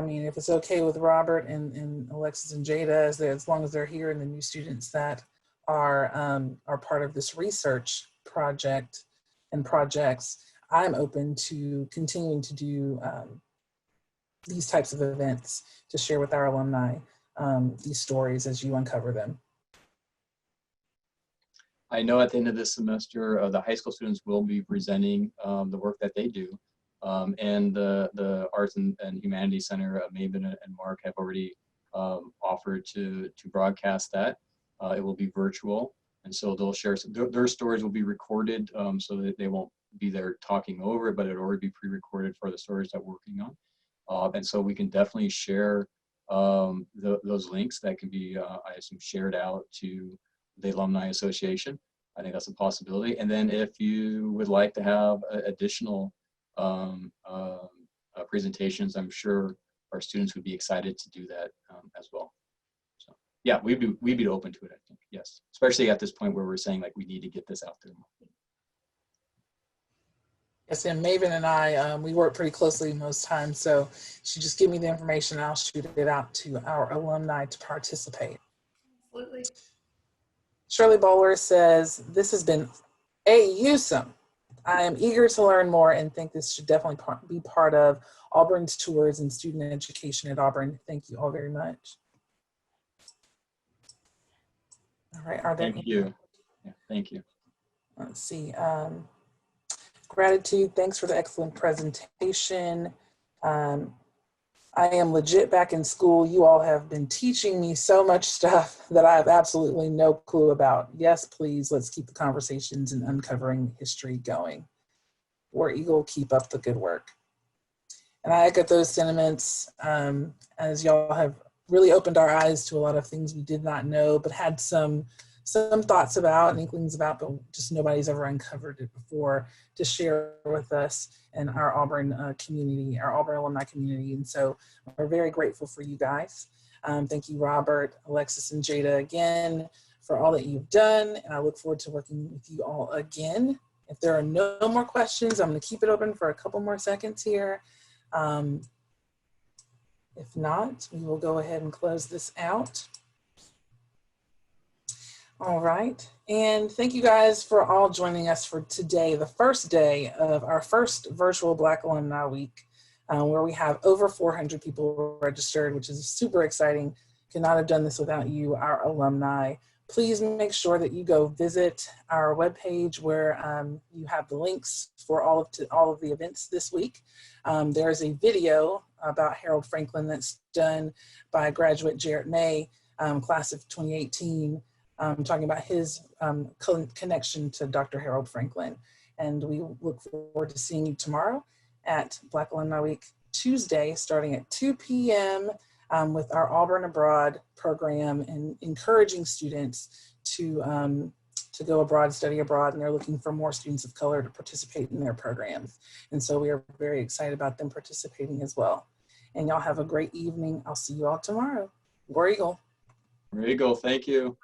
mean, if it's okay with Robert and Alexis and Jada, as long as they're here and the new students that are part of this research project and projects, I'm open to continuing to do these types of events to share with our alumni these stories as you uncover them. I know at the end of this semester, the high school students will be presenting the work that they do. And the Arts and Humanities Center, Mabin and Mark have already offered to broadcast that. It will be virtual. And so they'll share, their stories will be recorded so that they won't be there talking over it, but it'll already be pre-recorded for the stories that we're working on. And so we can definitely share those links that can be, I assume, shared out to the Alumni Association. I think that's a possibility. And then if you would like to have additional presentations, I'm sure our students would be excited to do that as well. So yeah, we'd be open to it, I think, yes. Especially at this point where we're saying like we need to get this out there. Yes, and Maven and I, we work pretty closely most times, so she just give me the information and I'll shoot it out to our alumni to participate. Absolutely. Shirley Bowler says, this has been awesome. I am eager to learn more and think this should definitely be part of Auburn's tours and student education at Auburn. Thank you all very much. All right, are there Thank you. Yeah, thank you. Let's see. Gratitude, thanks for the excellent presentation. I am legit back in school. You all have been teaching me so much stuff that I have absolutely no clue about. Yes, please, let's keep the conversations and uncovering history going. War Eagle, keep up the good work. And I echo those sentiments as y'all have really opened our eyes to a lot of things we did not know, but had some thoughts about and inklings about, but just nobody's ever uncovered it before to share with us and our Auburn community, our Auburn alumni community. And so we're very grateful for you guys. Thank you, Robert, Alexis, and Jada again for all that you've done. And I look forward to working with you all again. If there are no more questions, I'm gonna keep it open for a couple more seconds here. If not, we will go ahead and close this out. All right, and thank you guys for all joining us for today, the first day of our first virtual Black Alumni Week, where we have over 400 people registered, which is super exciting. Could not have done this without you, our alumni. Please make sure that you go visit our webpage where you have the links for all of the events this week. There's a video about Harold Franklin that's done by graduate Jarrett May, class of 2018, talking about his connection to Dr. Harold Franklin. And we look forward to seeing you tomorrow at Black Alumni Week, Tuesday, starting at 2 p.m. With our Auburn Abroad program and encouraging students to go abroad, study abroad, and they're looking for more students of color to participate in their programs. And so we are very excited about them participating as well. And y'all have a great evening. I'll see you all tomorrow. War Eagle. War Eagle, thank you.